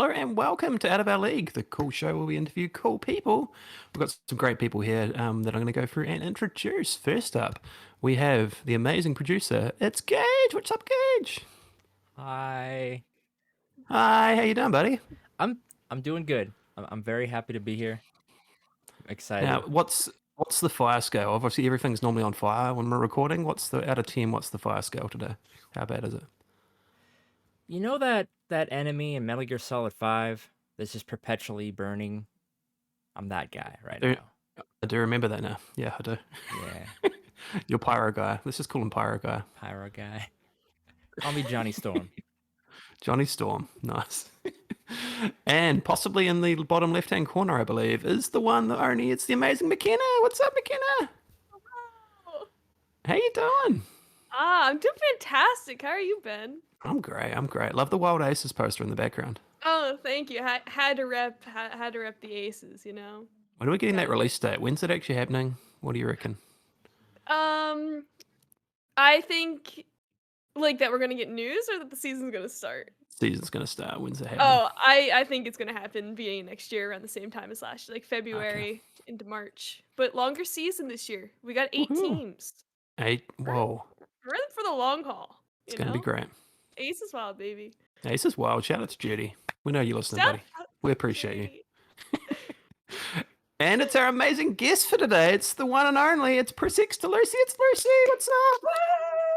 Hello and welcome to Out of Our League, the cool show where we interview cool people. We've got some great people here that I'm going to go through and introduce. First up, we have the amazing producer. It's Gage. What's up, Gage? Hi. Hi, how you doing, buddy? I'm I'm doing good. I'm very happy to be here. Now, Excited. what's the fire scale? Obviously, everything's normally on fire when we're recording. What's the out of 10? What's the fire scale today? How bad is it? You know that enemy in Metal Gear Solid 5 that's just perpetually burning? I'm that guy right I do, now. I do remember that now. Yeah, I do. Yeah, You're Pyro Guy. Let's just call him Pyro Guy. pyro guy. Call me Johnny Storm. Johnny Storm. Nice. And possibly in the bottom left-hand corner, I believe, is the one that only it's the amazing McKenna. What's up, McKenna? Oh. How you doing? I'm doing fantastic. How are you, Ben? I'm great. I'm great. Love the Wild Aces poster in the background. Oh, thank you. Had to rep the aces, you know. When are we getting that Gotta do release date? When's it actually happening? What do you reckon? it. I think like that we're gonna get news or that the season's gonna start. Season's gonna start. When's it happening? Oh, I think it's gonna happen beginning next year around the same time as last year, like Okay. February into March. But longer season this year. We got 8 Woohoo. teams. 8. We're in, Whoa. we're in for the long haul, It's you gonna be know? great. Ace is wild, baby. Aces wild. Shout out to Judy. We know you're listening, Shout buddy. out We to appreciate you. Judy. And it's our amazing guest for today. It's the one and only. It's Press X to Lucy. It's Lucy. What's up?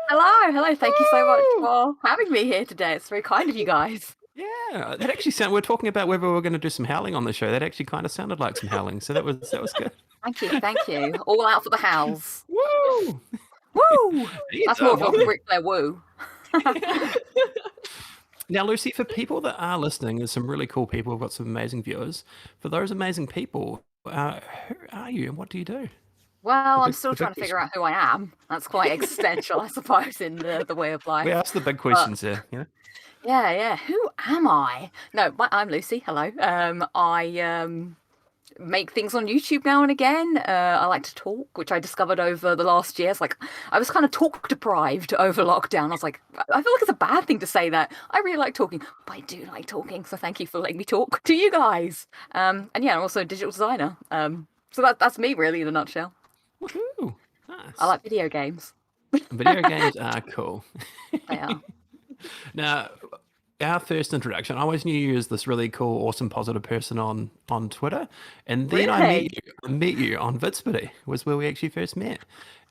Hello. Thank you so much Woo! for having me here today. It's very kind of you guys. Yeah, that actually sounded. We're talking about whether we're going to do some howling on the show. That actually kind of sounded like some howling. So that was good. Thank you. All out for the howls. Woo! Woo! That's more of Welcome. a Ric Flair woo. Now, Lucy, for people that are listening, there's some really cool people. We've got some amazing viewers. For those amazing people, who are you and what do you do? Well, The I'm big, still the trying big to figure question. out who I am. That's quite existential, I suppose, in the way of We life. ask the big But questions here. You know? yeah. Who am I? No, I'm Lucy. Hello. I make things on YouTube now and again. I like to talk, which I discovered over the last year. It's like I was kind of talk deprived over lockdown. I was like, I feel like it's a bad thing to say that. I really like talking, but I do like talking. So thank you for letting me talk to you guys. And yeah, I'm also a digital designer. So that's me really in a nutshell. Woohoo! I Nice. like video games. Video games are cool. They are. Now, our first introduction, I always knew you as this really cool, awesome, positive person on Twitter, and then I met Really? you. I met you on Vidspity, was where we actually first met.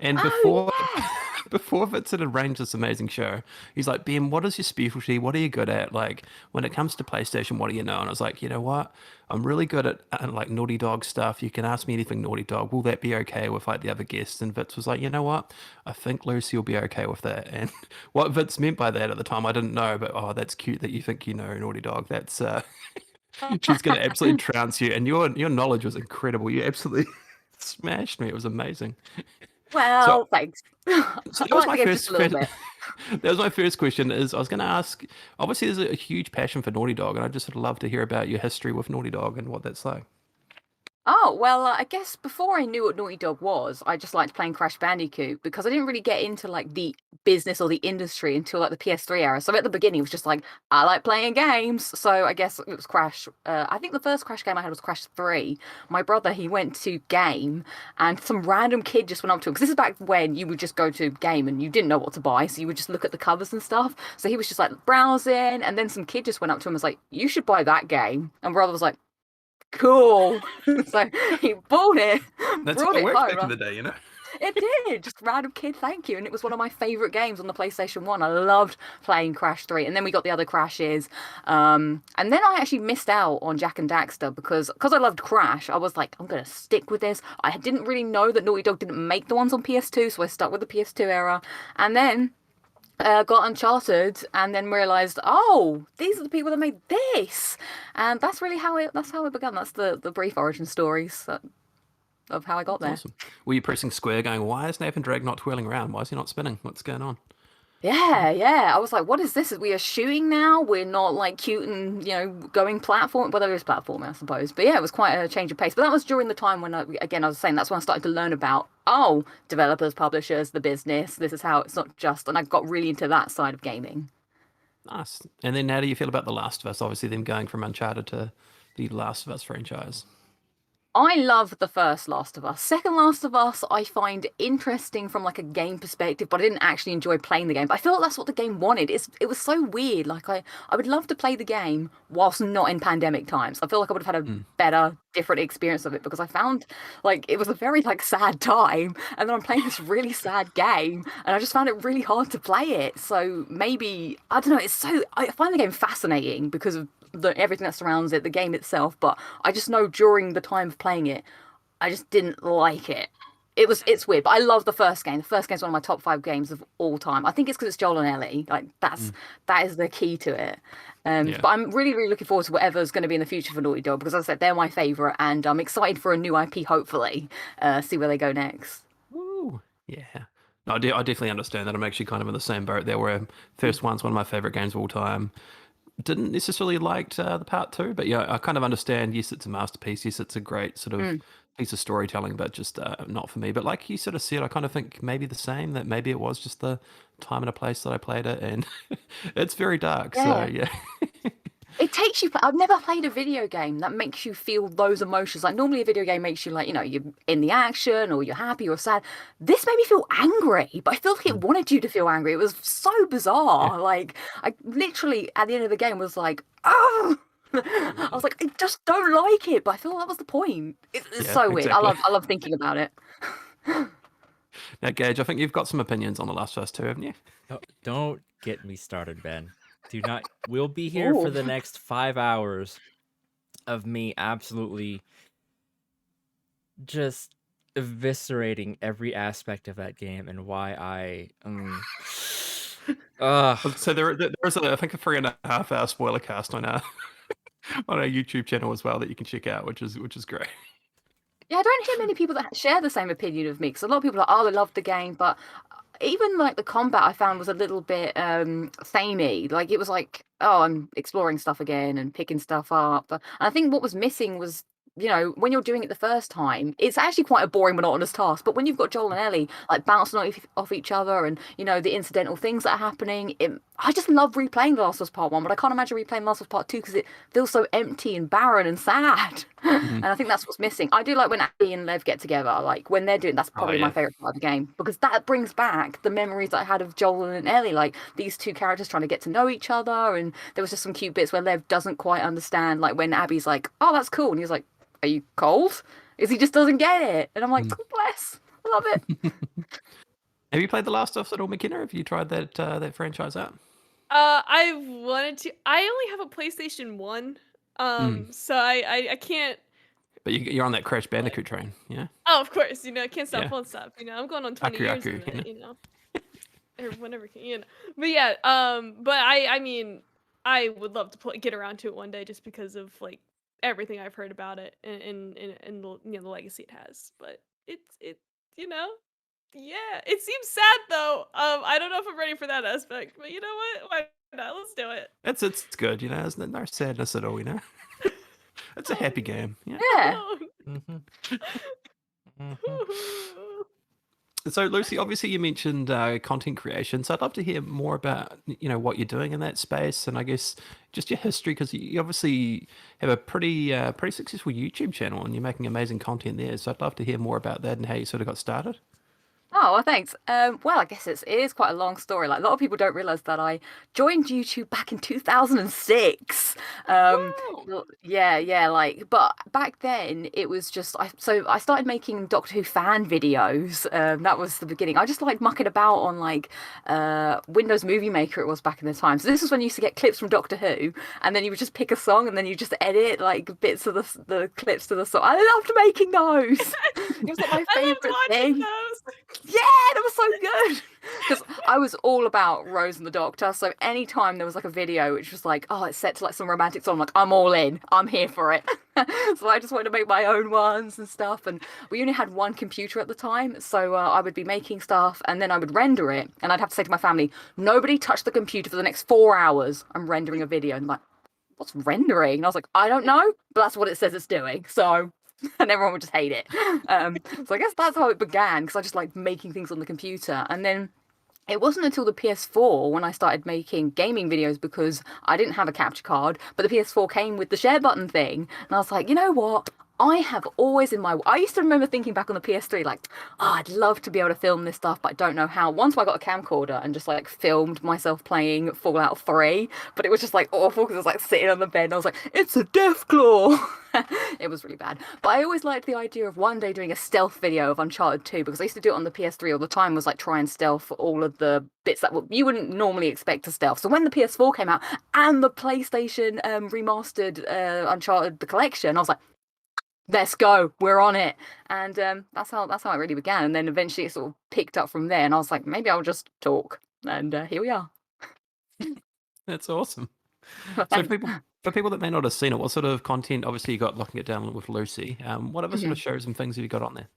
And Oh before yeah. before Fitz had arranged this amazing show, he's like, Ben, what is your specialty? What are you good at? Like, when it comes to PlayStation, what do you know? And I was like, you know what? I'm really good at like Naughty Dog stuff. You can ask me anything Naughty Dog. Will that be okay with like the other guests? And Fitz was like, you know what? I think Lucy will be okay with that. And what Fitz meant by that at the time, I didn't know, but oh, that's cute that you think you know Naughty Dog. That's she's gonna absolutely trounce you. And your knowledge was incredible. You absolutely smashed me. It was amazing. So Well, thanks. I so that was like my the game just first a little bit. that was my first question is I was going to ask, obviously there's a huge passion for Naughty Dog and I just would love to hear about your history with Naughty Dog and what that's like. Oh, well, I guess before I knew what Naughty Dog was, I just liked playing Crash Bandicoot because I didn't really get into like the business or the industry until like the PS3 era. So at the beginning, it was just like, I like playing games. So I guess it was Crash. I think the first Crash game I had was Crash 3. My brother, he went to game and some random kid just went up to him. Because this is back when you would just go to game and you didn't know what to buy. So you would just look at the covers and stuff. So he was just like browsing. And then some kid just went up to him and was like, you should buy that game. And brother was like, cool. So he bought it, That's how brought it it worked back in home. the day, you know? It did, just random kid, thank you. And it was one of my favourite games on the PlayStation 1. I loved playing Crash 3. And then we got the other Crashes. And then I actually missed out on Jack and Daxter because I loved Crash. I was like, I'm going to stick with this. I didn't really know that Naughty Dog didn't make the ones on PS2, so I stuck with the PS2 era. And then got Uncharted and then realized, oh, these are the people that made this, and that's really how it began. That's the brief origin stories of how I got That's there. awesome. Were you pressing square going, why is Nathan Drake not twirling around? Why is he not spinning? What's going on? Yeah. I was like, what is this? We are shooting now. We're not like cute and going platform. Well, there is platforming, I suppose. But yeah, it was quite a change of pace. But that was during the time when I was saying that's when I started to learn about developers, publishers, the business. This is how it's not just, and I got really into that side of gaming. Nice. And then how do you feel about The Last of Us? Obviously, them going from Uncharted to the Last of Us franchise. I love the first Last of Us. Second Last of Us, I find interesting from like a game perspective, but I didn't actually enjoy playing the game. But I feel like that's what the game wanted. It was so weird. Like I would love to play the game whilst not in pandemic times. I feel like I would have had a Mm. better, different experience of it because I found like it was a very like sad time, and then I'm playing this really sad game, and I just found it really hard to play it. So maybe I don't know. I find the game fascinating because of everything that surrounds it, the game itself. But I just know during the time of playing it, I just didn't like it. It's weird, but I love the first game. The first game's one of my top 5 games of all time. I think it's because it's Joel and Ellie. Like that is the key to it. Yeah. But I'm really, really looking forward to whatever's going to be in the future for Naughty Dog because, as I said, they're my favorite, and I'm excited for a new IP. Hopefully, see where they go next. Woo. Yeah. No, I definitely understand that. I'm actually kind of in the same boat there where first one's one of my favorite games of all time. Didn't necessarily liked the part 2, but yeah, I kind of understand. Yes, it's a masterpiece. Yes, it's a great sort of piece of storytelling, but just not for me. But like you sort of said, I kind of think maybe the same, that maybe it was just the time and a place that I played it, and it's very dark. So Yeah. yeah. It takes you. I've never played a video game that makes you feel those emotions. Like normally, a video game makes you like you're in the action or you're happy or sad. This made me feel angry, but I feel like it wanted you to feel angry. It was so bizarre. Yeah. Like I literally at the end of the game was like, oh. I was like, I just don't like it, but I feel that was the point. It's Yeah, so weird. exactly. I love thinking about it. Now, Gage, I think you've got some opinions on The Last of Us 2, haven't you? Don't get me started, Ben. Do not. We'll be here for Ooh. the next 5 hours of me absolutely just eviscerating every aspect of that game and why I. So there's I think a 3.5 hour spoiler cast on our on our YouTube channel as well that you can check out, which is great. Yeah, I don't hear many people that share the same opinion of me because a lot of people are, oh, they love the game, but even like the combat I found was a little bit samey. Like it was like, oh, I'm exploring stuff again and picking stuff up. And I think what was missing was, when you're doing it the first time, it's actually quite a boring, monotonous task. But when you've got Joel and Ellie like bouncing off each other and the incidental things that are happening, I just love replaying The Last of Us Part 1, but I can't imagine replaying The Last of Us Part 2 because it feels so empty and barren and sad. And I think that's what's missing. I do like when Abby and Lev get together, like when they're doing that's probably my yeah. favorite part of the game because that brings back the memories that I had of Joel and Ellie, like these two characters trying to get to know each other. And there was just some cute bits where Lev doesn't quite understand, like when Abby's like, oh, that's cool. And he's like, are you cold? Because he just doesn't get it. And I'm like, oh, bless. I love it. Have you played The Last of Us at all, McKenna? Have you tried that franchise out? I've wanted to. I only have a PlayStation 1. So I can't. But you're on that Crash Bandicoot train, yeah? Oh, of course, I can't stop, Yeah. won't stop. I'm going on 20 years Aku, in it, or whenever, But yeah, but I mean, I would love to get around to it one day just because of like everything I've heard about it and the the legacy it has. But yeah, it seems sad though. I don't know if I'm ready for that aspect, but you know what? Why not? Let's do it. It's good, there's no sadness at all, It's a happy game, yeah. Yeah. So, Lucy, obviously you mentioned content creation, so I'd love to hear more about what you're doing in that space, and I guess just your history, because you obviously have a pretty successful YouTube channel, and you're making amazing content there. So I'd love to hear more about that and how you sort of got started. Oh, well, thanks. Well, I guess it is quite a long story. Like a lot of people don't realize that I joined YouTube back in 2006. Yeah. Like, but back then it was just I started making Doctor Who fan videos. That was the beginning. I just like mucking about on like Windows Movie Maker. It was back in the time. So this was when you used to get clips from Doctor Who, and then you would just pick a song and then you just edit like bits of the clips to the song. I loved making those. It was like my I loved favorite watching thing. those. Yeah, that was so good. Because I was all about Rose and the Doctor. So anytime there was like a video which was like, oh, it's set to like some romantic song, I'm like, I'm all in. I'm here for it. So I just wanted to make my own ones and stuff. And we only had one computer at the time. So I would be making stuff and then I would render it. And I'd have to say to my family, nobody touch the computer for the next 4 hours. I'm rendering a video. And I'm like, what's rendering? And I was like, I don't know, but that's what it says it's doing. So and everyone would just hate it. So I guess that's how it began because I just like making things on the computer. And then It wasn't until the PS4 when I started making gaming videos because I didn't have a capture card, but the PS4 came with the share button thing. And I was like, you know what? I have always I used to remember thinking back on the PS3, like, oh, I'd love to be able to film this stuff, but I don't know how. Once I got a camcorder and just like filmed myself playing Fallout 3, but it was just like awful because I was like sitting on the bed and I was like, it's a Deathclaw. It was really bad. But I always liked the idea of one day doing a stealth video of Uncharted 2 because I used to do it on the PS3 all the time, was like try and stealth all of the bits that you wouldn't normally expect to stealth. So when the PS4 came out and the PlayStation remastered Uncharted the collection, I was like, let's go, we're on it. And that's how it really began. And then eventually it sort of picked up from there. And I was like, maybe I'll just talk. And here we are. That's awesome. So for people that may not have seen it, what sort of content? Obviously, you got Locking It Down with Lucy. What other sort of shows and things have you got on there?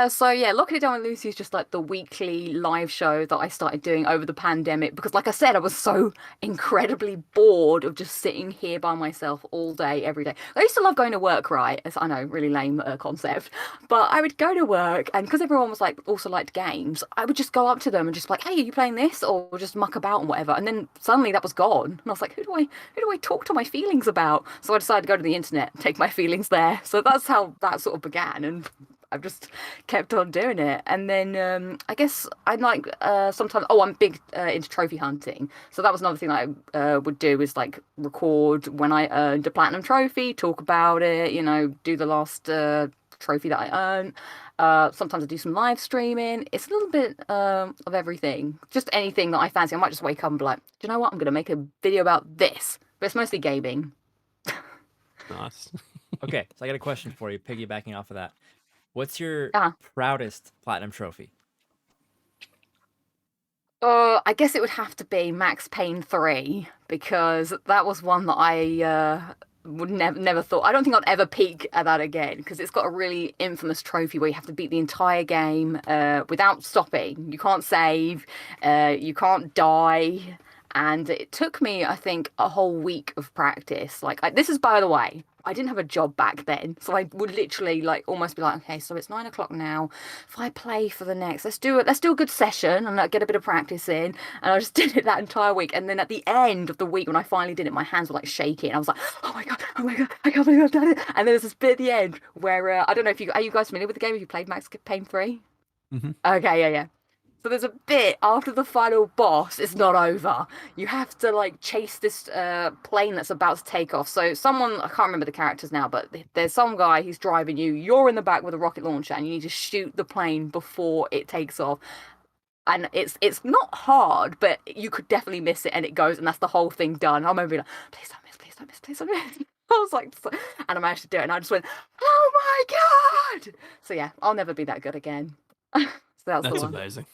So yeah, Locking It Down with Lucy is just like the weekly live show that I started doing over the pandemic because, like I said, I was so incredibly bored of just sitting here by myself all day, every day. I used to love going to work, right? I know, really lame concept, but I would go to work, and because everyone was like also liked games, I would just go up to them and just be like, "Hey, are you playing this?" or just muck about and whatever. And then suddenly that was gone, and I was like, "Who do I talk to my feelings about?" So I decided to go to the internet, take my feelings there. So that's how that sort of began, and I've just kept on doing it. And then I guess I like sometimes. Oh, I'm big into trophy hunting, so that was another thing that I would do is like record when I earned a platinum trophy, talk about it, do the last trophy that I earned. Sometimes I do some live streaming. It's a little bit of everything, just anything that I fancy. I might just wake up and be like, do you know what? I'm gonna make a video about this, but it's mostly gaming. Nice. Okay, so I got a question for you, piggybacking off of that. What's your Ah. proudest platinum trophy? I guess it would have to be Max Payne 3 because that was one that I would never thought. I don't think I'd ever peak at that again because it's got a really infamous trophy where you have to beat the entire game without stopping. You can't save, you can't die. And it took me, I think, a whole week of practice. Like, this is, by the way, I didn't have a job back then, so I would literally like almost be like, okay, so it's 9 o'clock now. If I play for the next, let's do a good session and like, get a bit of practice in. And I just did it that entire week. And then at the end of the week, when I finally did it, my hands were like shaking. I was like, oh my god, I can't believe I've done it. And there was this bit at the end where I don't know if are you guys familiar with the game? Have you played Max Payne 3? Mm-hmm. Okay, yeah. So there's a bit after the final boss, it's not over. You have to like chase this plane that's about to take off. So someone, I can't remember the characters now, but there's some guy who's driving you. You're in the back with a rocket launcher and you need to shoot the plane before it takes off. And it's not hard, but you could definitely miss it and it goes and that's the whole thing done. I remember being like, please don't miss, please don't miss, please don't miss. I was like, and I managed to do it and I just went, oh my God. So yeah, I'll never be that good again. So that's the That's one. amazing.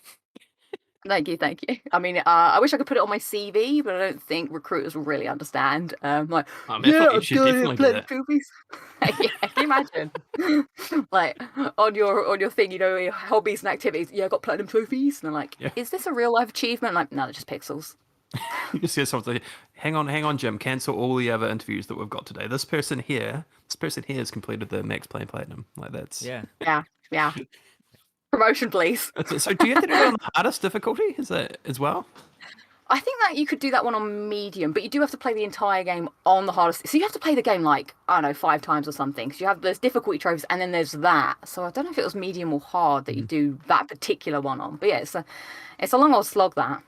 Thank you. I mean, I wish I could put it on my CV, but I don't think recruiters will really understand. Like, I mean, I yeah, thought you I'm should good definitely at do playing that. trophies. Yeah, can you imagine? Like on your thing, your hobbies and activities. Yeah, I got platinum trophies, and I'm like, Yeah. is this a real life achievement? Like, no, they're just pixels. You just hear something. Hang on, Jim. Cancel all the other interviews that we've got today. This person here has completed the Max Payne Platinum. Like that's Yeah. Yeah. Promotion, please. So do you have to do it on the hardest difficulty? Is that as well? I think that you could do that one on medium, but you do have to play the entire game on the hardest. So you have to play the game like, I don't know, 5 times or something. Because there's difficulty trophies and then there's that. So I don't know if it was medium or hard that you do that particular one on. But yeah, it's a long old slog that.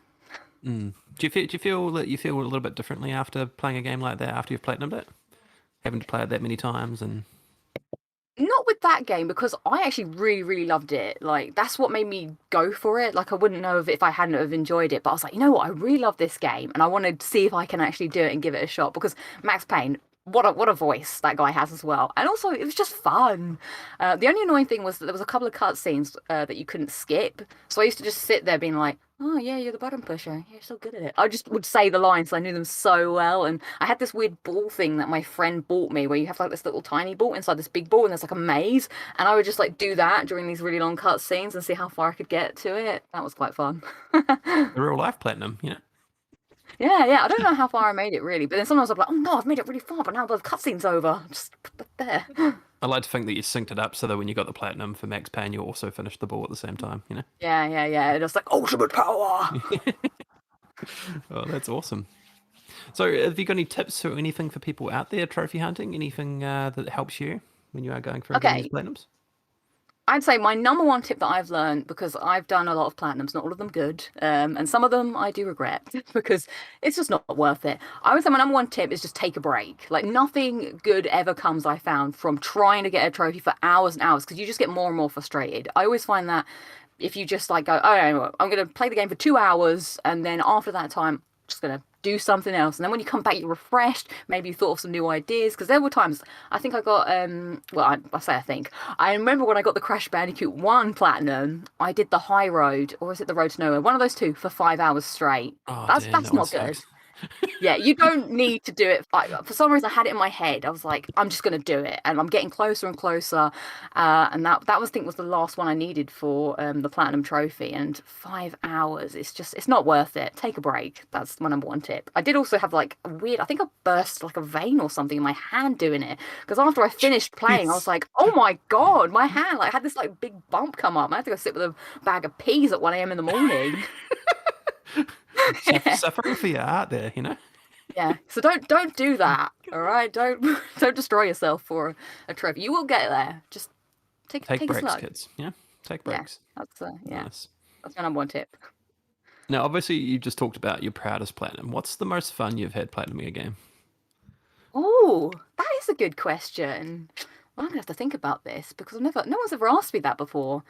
Do you feel that you feel a little bit differently after playing a game like that after you've platinumed it, having to play it that many times and? Not with that game because I actually really, really loved it. Like that's what made me go for it. Like I wouldn't know if I hadn't have enjoyed it, but I was like, you know what, I really love this game, and I wanted to see if I can actually do it and give it a shot. Because Max Payne, what a voice that guy has as well, and also it was just fun. The only annoying thing was that there was a couple of cutscenes that you couldn't skip, so I used to just sit there being like, oh yeah, you're the button pusher. You're so good at it. I just would say the lines. I knew them so well. And I had this weird ball thing that my friend bought me where you have like this little tiny ball inside this big ball and there's like a maze. And I would just like do that during these really long cut scenes and see how far I could get to it. That was quite fun. The real life platinum, you know? Yeah. I don't know how far I made it really, but then sometimes I'm like, oh no, I've made it really far, but now the cutscene's over. Just put that there. I like to think that you synced it up so that when you got the platinum for Max Payne, you also finished the ball at the same time. You know. Yeah. And it's like ultimate power. Oh, that's awesome. So, have you got any tips or anything for people out there trophy hunting? Anything that helps you when you are going through getting these Okay. platinums? I'd say my number one tip that I've learned, because I've done a lot of platinums, not all of them good, and some of them I do regret because it's just not worth it. I would say my number one tip is just take a break. Like nothing good ever comes, I found, from trying to get a trophy for hours and hours because you just get more and more frustrated. I always find that if you just like go, oh, I'm going to play the game for 2 hours, and then after that time, I'm just going to do something else. And then when you come back, you're refreshed. Maybe you thought of some new ideas. Because there were times I think I got, I say I think. I remember when I got the Crash Bandicoot 1 Platinum, I did the High Road, or is it the Road to Nowhere? One of those two for 5 hours straight. Oh, That's damn, that's that one not good. sucks. Yeah, you don't need to do it. For some reason, I had it in my head. I was like, I'm just gonna do it, and I'm getting closer and closer. And that was, I think, was the last one I needed for the platinum trophy. And 5 hours, it's not worth it. Take a break. That's my number one tip. I did also have like a weird. I think I burst like a vein or something in my hand doing it because after I finished playing, I was Jeez. like, oh my god, my hand like had this like big bump come up. I had to go sit with a bag of peas at 1 a.m. in the morning. Suffering for your art there, you know? Yeah, so don't do that. All right, don't don't destroy yourself for a trophy. You will get there. Just take Take take it breaks, slow. kids. Yeah, take Yeah, breaks. yeah, Nice. that's my number one tip. Now, obviously, you just talked about your proudest platinum. What's the most fun you've had platinuming a game? Oh, that is a good question. Well, I'm gonna have to think about this because no one's ever asked me that before.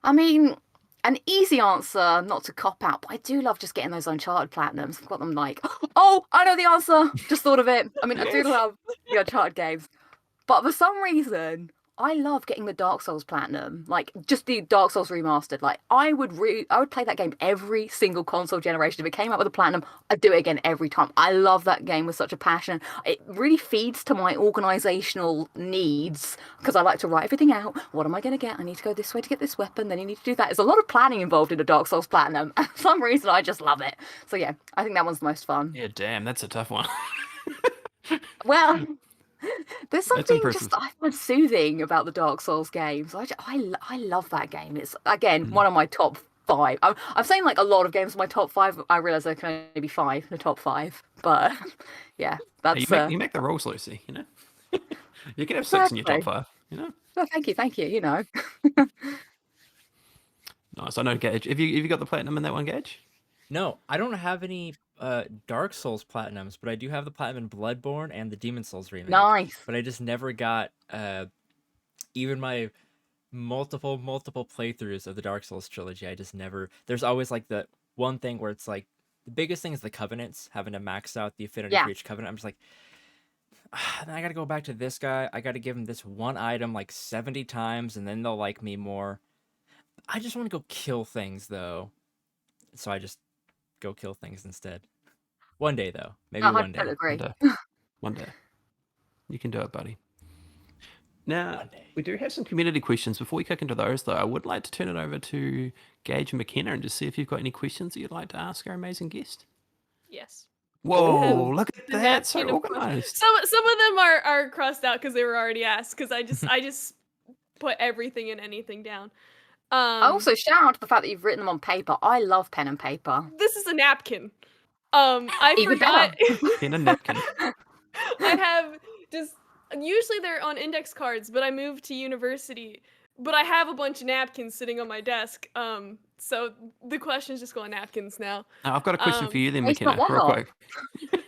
I mean, an easy answer, not to cop out, but I do love just getting those Uncharted platinums. I've got them like, oh, I know the answer. Just thought of it. I mean, I do love the Uncharted games. But for some reason, I love getting the Dark Souls Platinum, like just the Dark Souls remastered. Like I would play that game every single console generation. If it came out with a Platinum, I'd do it again every time. I love that game with such a passion. It really feeds to my organizational needs because I like to write everything out. What am I going to get? I need to go this way to get this weapon. Then you need to do that. There's a lot of planning involved in a Dark Souls Platinum, and for some reason, I just love it. So yeah, I think that one's the most fun. Yeah, damn, that's a tough one. Well, there's That's something impressive. just I find soothing about the Dark Souls games. I love that game. It's again Mm. one of my top five. I'm saying like a lot of games in my top five. I realize there can only be five in the top five, but yeah, Hey, that's you make the rules, Lucy. You know, you can have 6 in your top exactly. 5. You know, Well, thank you. You know, nice. I know Gage. Have you got the platinum in that one, Gage? No, I don't have any Dark Souls platinums, but I do have the platinum in Bloodborne and the Demon Souls remake. nice. But I just never got even my multiple playthroughs of the Dark Souls trilogy. I just never. There's always like the one thing where it's like the biggest thing is the covenants, having to max out the affinity Yeah, for each covenant. I'm just like, then I gotta go back to this guy. I gotta give him this one item like 70 times, and then they'll like me more. I just want to go kill things though, so I just go kill things instead. One day though, maybe I one day. 100% One agree. day. One day. You can do it, buddy. Now, One day. we do have some community questions. Before we kick into those, though, I would like to turn it over to Gage and McKenna and just see if you've got any questions that you'd like to ask our amazing guest. Yes. Whoa, Oh, look at The that. So napkin of questions. organized. Some of them are crossed out because they were already asked. Because I just put everything and anything down. also shout out to the fact that you've written them on paper. I love pen and paper. This is a napkin. I Even forgot. In a napkin. I have just usually they're on index cards, but I moved to university. But I have a bunch of napkins sitting on my desk. So the questions just go on napkins now. Now, I've got a question for you then, Taste not McKenna, real what? quick.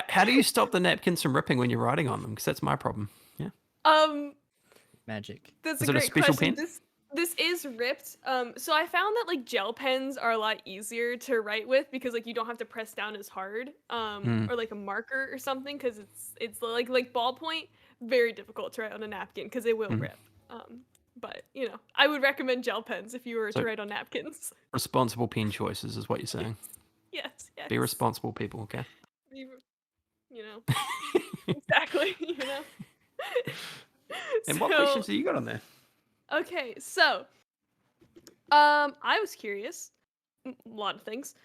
How do you stop the napkins from ripping when you're writing on them? Because that's my problem. Yeah. Um, Magic. that's Is a it a great special question. pen? This is ripped. So I found that like gel pens are a lot easier to write with because like you don't have to press down as hard. Mm. Or like a marker or something because it's like ballpoint, very difficult to write on a napkin because it will Mm. rip. But you know, I would recommend gel pens if you were So- to write on napkins. Responsible pen choices is what you're saying. Yes. Be responsible, people, okay? You know, exactly. You know. And what questions do you got on there? Okay, so I was curious. a lot of things.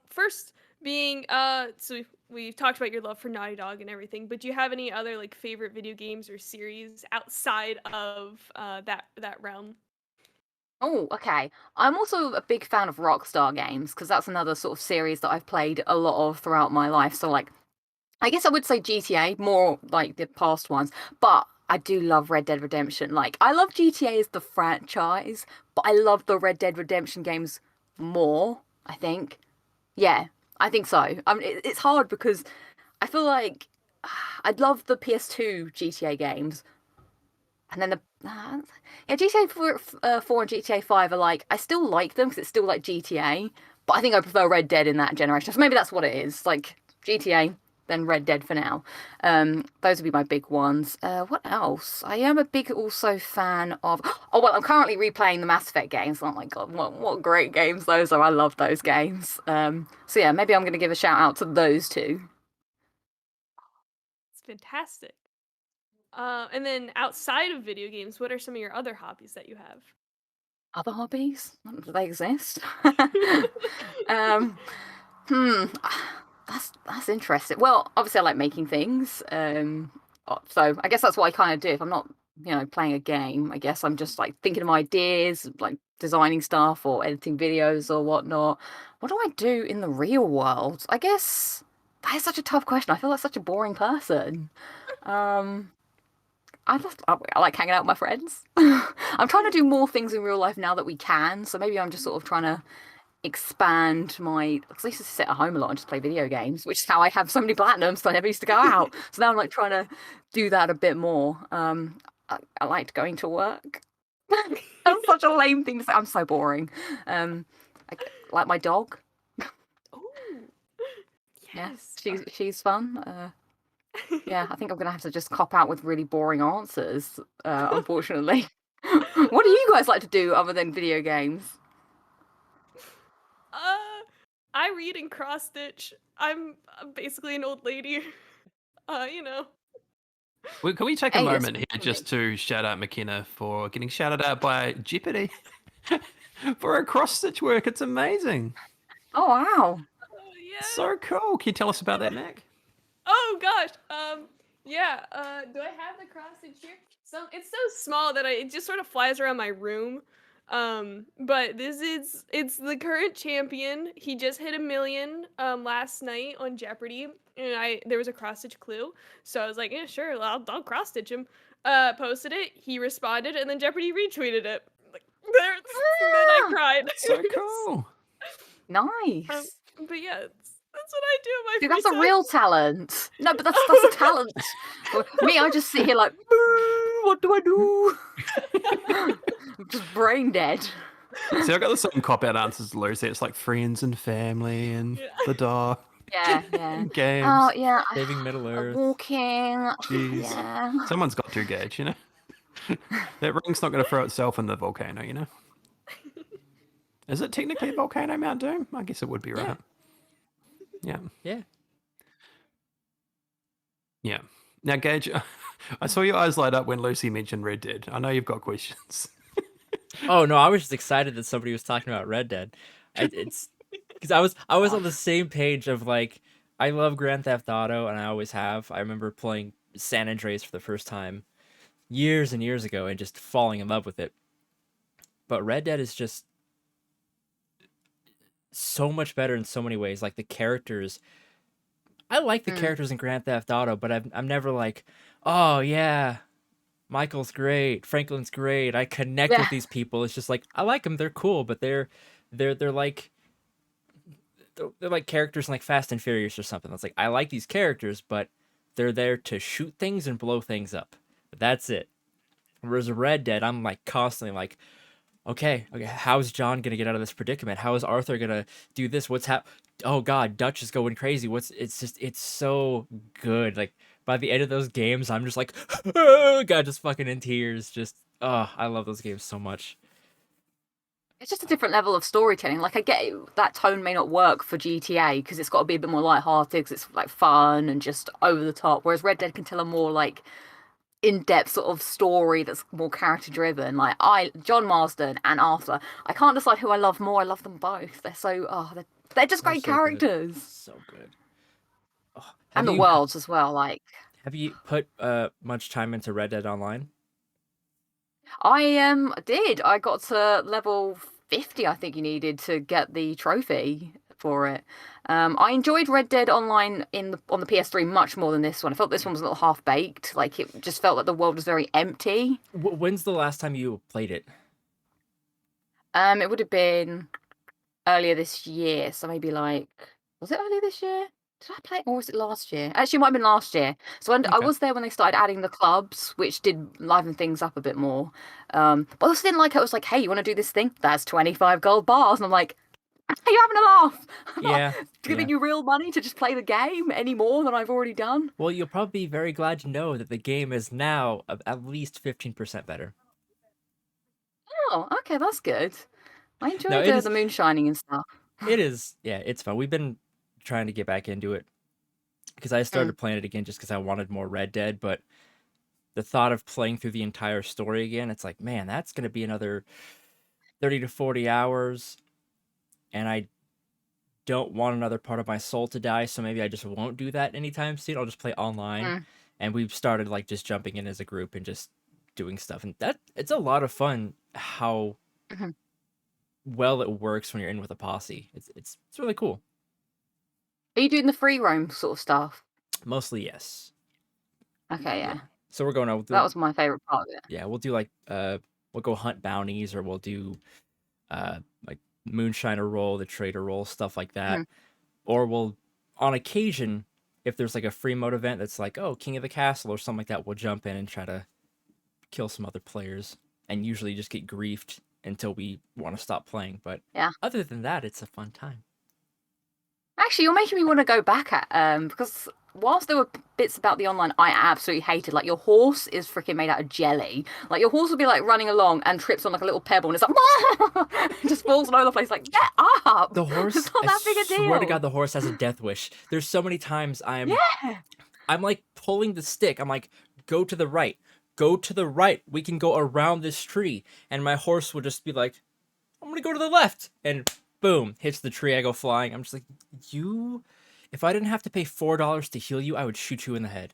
First being so we've talked about your love for Naughty Dog and everything, but do you have any other like favorite video games or series outside of that realm? Oh, okay. I'm also a big fan of Rockstar games because that's another sort of series that I've played a lot of throughout my life. So, like, I guess I would say GTA, more like the past ones, but I do love Red Dead Redemption. Like, I love GTA as the franchise, but I love the Red Dead Redemption games more, I think. Yeah, I think so. I mean, it's hard because I feel like I'd love the PS2 GTA games, and then the yeah, GTA 4 and GTA 5 are like, I still like them because it's still like GTA, but I think I prefer Red Dead in that generation. So maybe that's what it is. Like GTA, then Red Dead for now. Those would be my big ones. What else? I am a big also fan of. Oh well, I'm currently replaying the Mass Effect games. Oh my god, what great games those are! I love those games. So yeah, maybe I'm gonna give a shout out to those two. It's fantastic. And then outside of video games, what are some of your other hobbies that you have? Other hobbies? Do they exist? um, Hmm, that's interesting. Well, obviously I like making things. So I guess that's what I kind of do. If I'm not, playing a game, I guess I'm just like thinking of ideas, like designing stuff or editing videos or whatnot. What do I do in the real world? I guess that is such a tough question. I feel like such a boring person. Um, I like hanging out with my friends. I'm trying to do more things in real life now that we can. So maybe I'm just sort of trying to expand my because I used to sit at home a lot and just play video games, which is how I have so many platinums. So I never used to go out. So now I'm like trying to do that a bit more. I liked going to work. That's such a lame thing to say. I'm so boring. Um, I, like my dog. Oh, Yeah, yes. she's fun. Yeah, I think I'm gonna have to just cop out with really boring answers. Unfortunately. What do you guys like to do other than video games? I read and cross stitch. I'm basically an old lady. You know. Well, can we take a Hey, it's moment here for just me. to shout out McKenna for getting shouted out by Jeopardy for her cross stitch work? It's amazing. Oh wow. Oh yeah. So cool. Can you tell us about that, Mac? Oh gosh. Yeah. Do I have the cross stitch here? So it's so small that it just sort of flies around my room. But it's the current champion. He just hit 1 million last night on Jeopardy, and I there was a cross stitch clue, so I was like, yeah, sure, I'll cross stitch him. Posted it. He responded, and then Jeopardy retweeted it. Like there, then I Ah, cried. So cool. um, nice. but yeah, that's what I do in my See, free that's a time. real talent. No, but that's a talent. Me, I just sit here like, "Boo, what do I do?" I'm just brain dead. See, I got the same cop out answers to Lucy. It's like friends and family and Yeah. the dog, Yeah, yeah. games. Oh, yeah. Saving Middle Earth. Walking. Jeez. Yeah. Someone's got to gauge, you know? That ring's not going to throw itself in the volcano, you know? Is it technically a volcano, Mount Doom? I guess it would be, Yeah. right? Yeah. Yeah. Yeah. Now, Gage, I saw your eyes light up when Lucy mentioned Red Dead. I know you've got questions. Oh no, I was just excited that somebody was talking about Red Dead. It's because I was on the same page of like I love Grand Theft Auto and I always have. I remember playing San Andreas for the first time years and years ago and just falling in love with it. But Red Dead is just so much better in so many ways. Like the characters, I like the Mm, characters in Grand Theft Auto, but I'm never like, oh yeah, Michael's great, Franklin's great. I connect with yeah. these people. It's just like I like them. They're cool, but they're like they're like characters in like Fast and Furious or something. It's like I like these characters, but they're there to shoot things and blow things up. That's it. Whereas Red Dead, I'm like constantly like, okay, how's John gonna get out of this predicament? How is Arthur gonna do this? Oh God, Dutch is going crazy. It's so good. Like by the end of those games, I'm just like, oh God, just fucking in tears. Just I love those games so much. It's just a different level of storytelling. Like, I get that tone may not work for GTA because it's got to be a bit more lighthearted because it's like fun and just over the top. Whereas Red Dead can tell a more like in-depth sort of story that's more character-driven. Like John Marsden and Arthur, I can't decide who I love more. I love them both. They're just They're great so good. characters, So good. Oh, and the worlds as well. Like have you put much time into Red Dead Online? I did. I got to level 50, I think you needed to get the trophy for it. I enjoyed Red Dead Online on the PS3 much more than this one. I felt this one was a little half baked. Like it just felt like the world was very empty. When's the last time you played it? It would have been earlier this year, so maybe like was it earlier this year? Did I play it or was it last year? Actually, it might have been last year. So I Okay. was there when they started adding the clubs, which did liven things up a bit more. But I also didn't like it. I was like, hey, you want to do this thing? That's 25 gold bars. And I'm like, are you having a laugh? I'm Yeah. not giving you real money to just play the game any more than I've already done. Well, you'll probably be very glad to know that the game is now at least 15% better. Oh, okay, that's good. I No, enjoyed it is. the moonshining and stuff. It is. Yeah, it's fun. We've been trying to get back into it because I started playing it again just because I wanted more Red Dead, but the thought of playing through the entire story again, it's like, man, that's going to be another 30 to 40 hours, and I don't want another part of my soul to die, so maybe I just won't do that anytime soon. I'll just play online. And we've started like just jumping in as a group and just doing stuff, and that it's a lot of fun how well it works when you're in with a posse. It's really cool. Are you doing the free roam sort of stuff? Mostly, yes. Okay, yeah. So we're going out. That was my favorite part of it. Yeah, we'll do like we'll go hunt bounties, or we'll do like moonshiner roll, the trader roll, stuff like that. Or we'll, on occasion, if there's like a free mode event that's like, oh, King of the Castle or something like that, we'll jump in and try to kill some other players, and usually just get griefed until we want to stop playing. But yeah, other than that, it's a fun time. Actually, you're making me want to go back at because whilst there were bits about the online I absolutely hated, like your horse is freaking made out of jelly. Like your horse will be like running along and trips on like a little pebble and it's like it just falls all over the place. Like get up! The horse, it's not that big a deal. I swear to God, the horse has a death wish. There's so many times I'm like pulling the stick. I'm like, go to the right, go to the right. We can go around this tree, and my horse will just be like, I'm gonna go to the left, and boom, hits the tree. I go flying. I'm just like, you. If I didn't have to pay $4 to heal you, I would shoot you in the head.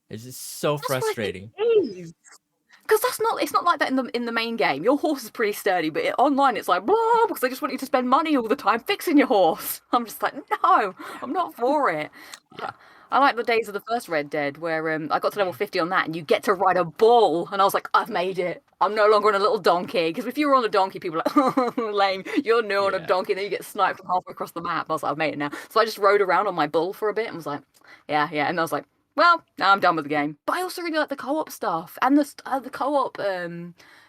It's just so frustrating. Because it's not like that in the main game. Your horse is pretty sturdy, but online it's like blah, because they just want you to spend money all the time fixing your horse. I'm just like, no, I'm not for it. Yeah. I like the days of the first Red Dead where I got to level 50 on that and you get to ride a bull and I was like, I've made it. I'm no longer on a little donkey. Because if you were on a donkey, people were like, oh, lame, you're new on a donkey, and then you get sniped from halfway across the map. I was like, I've made it now. So I just rode around on my bull for a bit and was like, yeah. And I was like, well, now I'm done with the game. But I also really like the co-op stuff and the co-op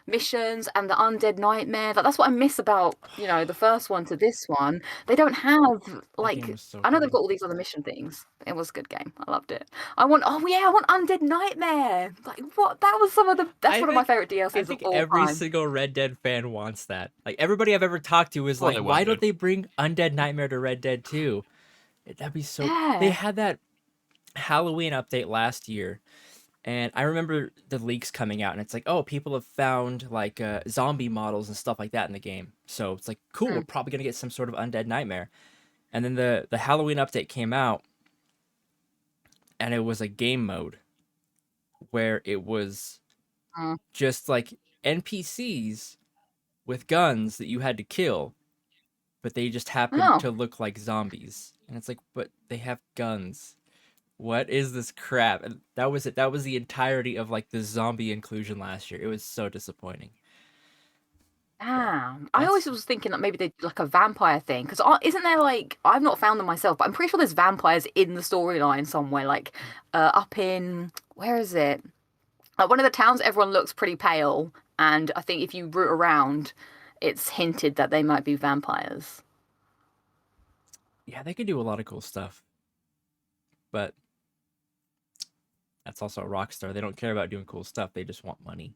missions and the undead nightmare. Like that's what I miss about the first one to this one. They don't have like I know they've got all these other mission things. It was a good game. I loved it. I want undead nightmare. Like what? That's one of my favorite DLCs I think of all every time. single Red Dead fan wants that. Like everybody I've ever talked to is like, why don't they bring Undead Nightmare to Red Dead 2? That'd be so. They had that Halloween update last year. And I remember the leaks coming out, and it's like, oh, people have found like zombie models and stuff like that in the game. So it's like, cool, we're probably gonna get some sort of undead nightmare. And then the Halloween update came out, and it was a game mode where it was just like NPCs with guns that you had to kill, but they just happened to look like zombies. And it's like, but they have guns. What is this crap? And that was it. That was the entirety of like the zombie inclusion last year. It was so disappointing. Damn. I always was thinking that maybe they did like a vampire thing. Because isn't there like, I've not found them myself, but I'm pretty sure there's vampires in the storyline somewhere. Like up in, where is it? Like one of the towns, everyone looks pretty pale. And I think if you root around, it's hinted that they might be vampires. Yeah, they could do a lot of cool stuff. But that's also a Rockstar. They don't care about doing cool stuff. They just want money.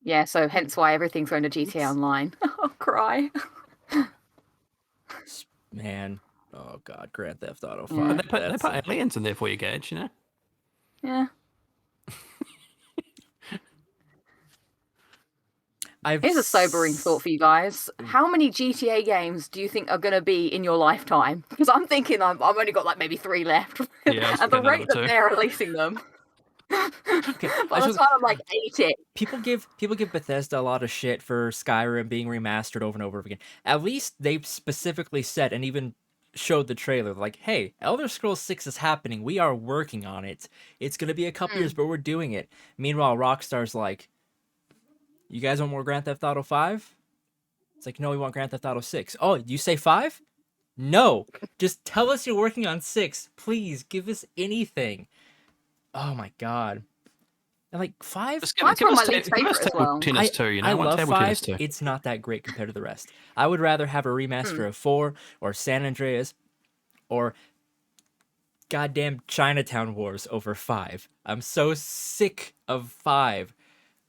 Yeah, so hence why everything's going to GTA Online. I'll cry. Man. Oh, God. Grand Theft Auto 5. Yeah. They put aliens in there for you, Gage, Yeah. Here's a sobering thought for you guys. How many GTA games do you think are going to be in your lifetime? Because I'm thinking I've only got like maybe 3 left. Yeah, I was At the thinking rate another that 2. they're releasing them. Okay, By the time I'm like 80. people give Bethesda a lot of shit for Skyrim being remastered over and over again. At least they specifically said and even showed the trailer like, "Hey, Elder Scrolls 6 is happening. We are working on it. It's going to be a couple years, but we're doing it." Meanwhile, Rockstar's like, "You guys want more Grand Theft Auto 5?" It's like, "No, we want Grand Theft Auto 6." "Oh, you say 5?" "No. Just tell us you're working on 6. Please, give us anything." Oh my god. And like 5, Just Five's give one of us my least give us favourite as table well. tennis 2, you know? I want love table 5. tennis 2. It's not that great compared to the rest. I would rather have a remaster of 4 or San Andreas or goddamn Chinatown Wars over 5. I'm so sick of 5.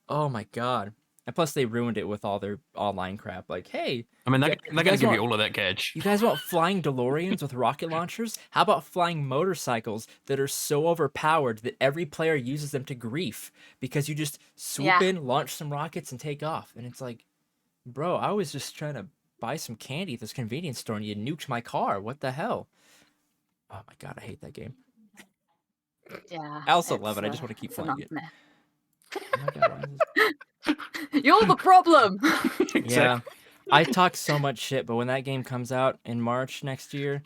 Oh my god. And plus they ruined it with all their online crap. Like, hey, I mean, you they're going to guys give want you all of that gauge. you guys want flying DeLoreans with rocket launchers? How about flying motorcycles that are so overpowered that every player uses them to grief because you just swoop Yeah. in, launch some rockets, and take off? And it's like, bro, I was just trying to buy some candy at this convenience store and you nuked my car. What the hell? Oh my god, I hate that game. Yeah. I also love it. I just it's, want to keep it's a playing it. nightmare. Oh my god, why is this... You're the problem. Exactly. Yeah. I talk so much shit, but when that game comes out in March next year,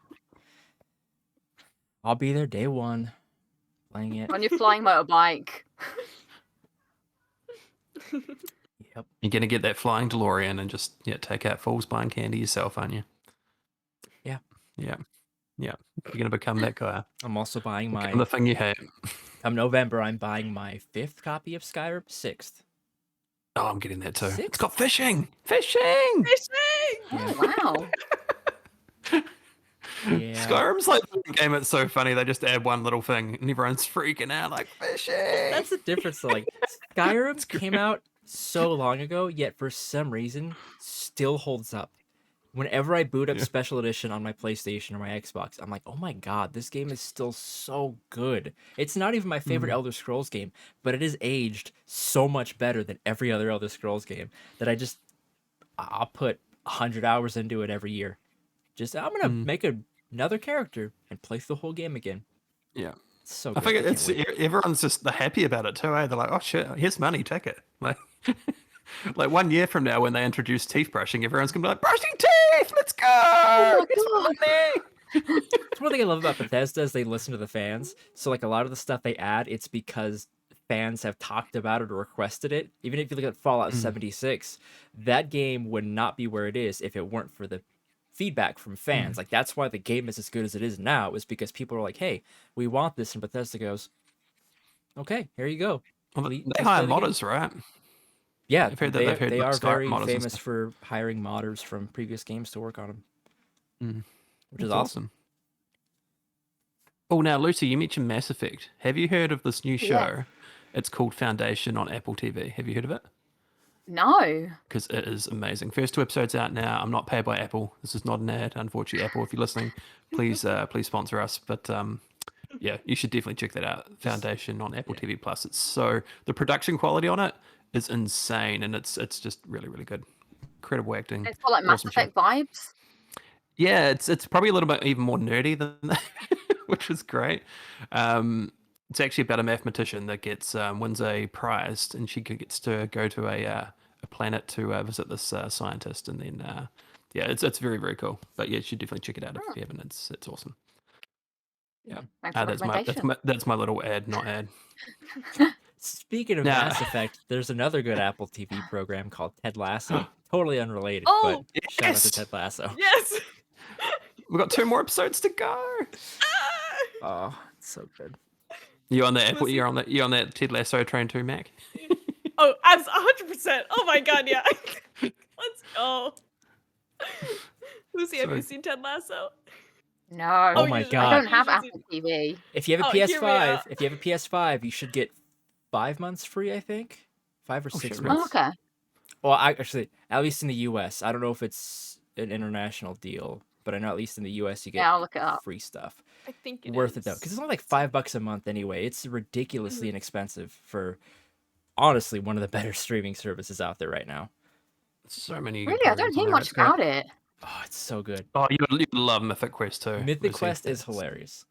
I'll be there day 1 playing it. On your flying motorbike. Yep. You're going to get that flying DeLorean and just take out fools buying candy yourself, aren't you? Yeah. Yeah. Yeah. You're going to become that guy. I'm also buying Become the my... thing you hate. Come November, I'm buying my 5th copy of Skyrim. 6th. Oh, I'm getting that too. It's 6th? got fishing. Fishing! Fishing! Oh, wow. Yeah. Skyrim's like the game. It's so funny. They just add one little thing and everyone's freaking out like fishing. That's the difference. Though. Like, Skyrim came out so long ago, yet for some reason still holds up. Whenever I boot up Yeah. Special Edition on my PlayStation or my Xbox, I'm like, oh my god, this game is still so good. It's not even my favorite Elder Scrolls game, but it is aged so much better than every other Elder Scrolls game that I'll put 100 hours into it every year. Just, I'm gonna make another character and play through the whole game again. Yeah. It's so I good. think can't it's wait. everyone's just happy about it too. Eh? They're like, oh shit, here's money, take it. Like, like 1 year from now when they introduce teeth brushing, everyone's gonna be like, brushing teeth, let's go. Oh, It's God. money. That's one thing I love about Bethesda is they listen to the fans. So like a lot of the stuff they add, it's because fans have talked about it or requested it. Even if you look at Fallout 76, that game would not be where it is if it weren't for the feedback from fans. Like that's why the game is as good as it is now, is because people are like, hey, we want this, and Bethesda goes, okay, here you go. Well, Please they play hire the game. modders, right? Yeah, I've heard that they've heard they like are Skyrim very modders and famous stuff. for hiring modders from previous games to work on them, which is That's awesome. Oh, now Lucy, you mentioned Mass Effect. Have you heard of this new show? Yes. It's called Foundation on Apple TV. Have you heard of it? No. Because it is amazing. First 2 episodes out now. I'm not paid by Apple. This is not an ad, unfortunately. Apple, if you're listening, please sponsor us. But yeah, you should definitely check that out. Foundation on Apple TV Plus. It's so the production quality on it is insane, and it's just really really good. Incredible acting. It's got like Mass Awesome show. Effect vibes. Yeah, it's probably a little bit even more nerdy than that, which is great. It's actually about a mathematician that gets wins a prize, and she gets to go to a planet to visit this scientist, and then yeah, it's very very cool. But yeah, you should definitely check it out if you haven't. It's awesome. Yeah, Thanks for the recommendation. that's my little ad, not ad. Speaking of Nah. Mass Effect, there's another good Apple TV program called Ted Lasso. Totally unrelated, Oh, but shout out to yes! Ted Lasso. Yes. We've got 2 more episodes to go. Oh, it's so good. You on that Apple? You're on that Ted Lasso train too, Mac? Oh, as 100%. Oh my god, yeah. Let's go. Lucy, have you seen Ted Lasso? No. Oh my you should- God. I don't have you should Apple TV. If you have a Oh, hear me PS5, out. if you have a PS5, you should get 5 months free, I think. 5 or 6 shit, months. Oh, okay. Well, actually, at least in the US. I don't know if it's an international deal, but I know at least in the US you get Yeah, I'll look it up. free stuff. I think it Worth it is. though, because it's only like $5 a month anyway. It's ridiculously inexpensive for honestly one of the better streaming services out there right now. So many good Really, I don't programs on hear there. much It's great. about it. Oh, it's so good. Oh, you'd love Mythic Quest too. Mythic Lucy. Quest is hilarious.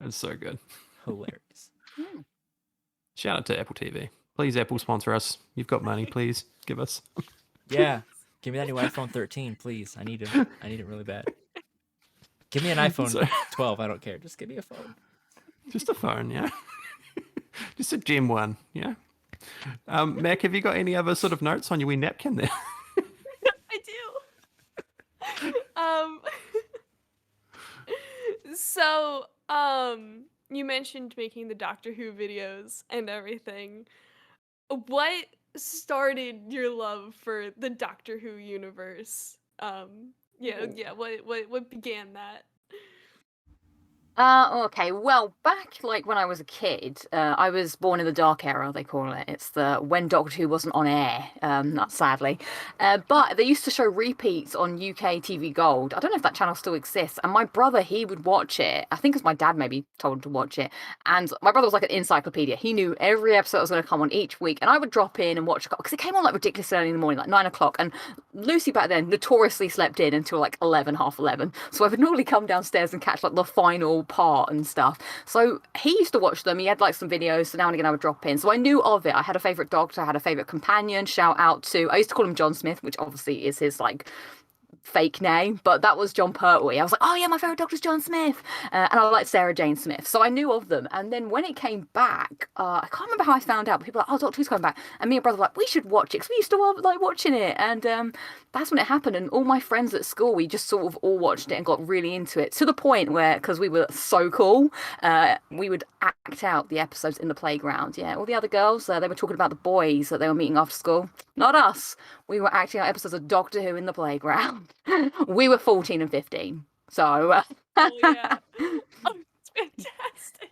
It's so good. Hilarious. Hmm. Shout out to Apple TV. Please, Apple sponsor us. You've got money. Please give us. Yeah. Give me that new iPhone 13, please. I need it really bad. Give me an iPhone So- 12. I don't care. Just give me a phone. Just a phone, yeah. Just a Gem one, yeah. Mac, have you got any other sort of notes on your wee napkin there? I do. Um. So, you mentioned making the Doctor Who videos and everything. What started your love for the Doctor Who universe? Yeah, Ooh. yeah. What began that? Okay. Well, back like when I was a kid, I was born in the dark era, they call it. It's the when Doctor Who wasn't on air, not sadly. But they used to show repeats on UK TV Gold. I don't know if that channel still exists. And my brother, he would watch it. I think it's my dad maybe told him to watch it. And my brother was like an encyclopedia. He knew every episode that was going to come on each week. And I would drop in and watch because it came on like ridiculously early in the morning, like 9 o'clock. And Lucy back then notoriously slept in until like 11, half 11. So I would normally come downstairs and catch like the final part and stuff. So he used to watch them. He had like some videos. So now and again I would drop in. So I knew of it. I had a favourite doctor. I had a favourite companion. Shout out to, I used to call him John Smith, which obviously is his like fake name, but that was John Pertwee. I was like, oh yeah, my favourite doctor's John Smith. And I liked Sarah Jane Smith. So I knew of them. And then when it came back, I can't remember how I found out, but people were like, oh, Doctor Who's coming back. And me and brother were like, we should watch it because we used to love like watching it. And that's when it happened. And all my friends at school, we just sort of all watched it and got really into it to the point where, because we were so cool, we would act out the episodes in the playground. Yeah, all the other girls, they were talking about the boys that they were meeting after school. Not us. We were acting out episodes of Doctor Who in the playground. We were 14 and 15. So, Oh yeah. Oh, it's fantastic.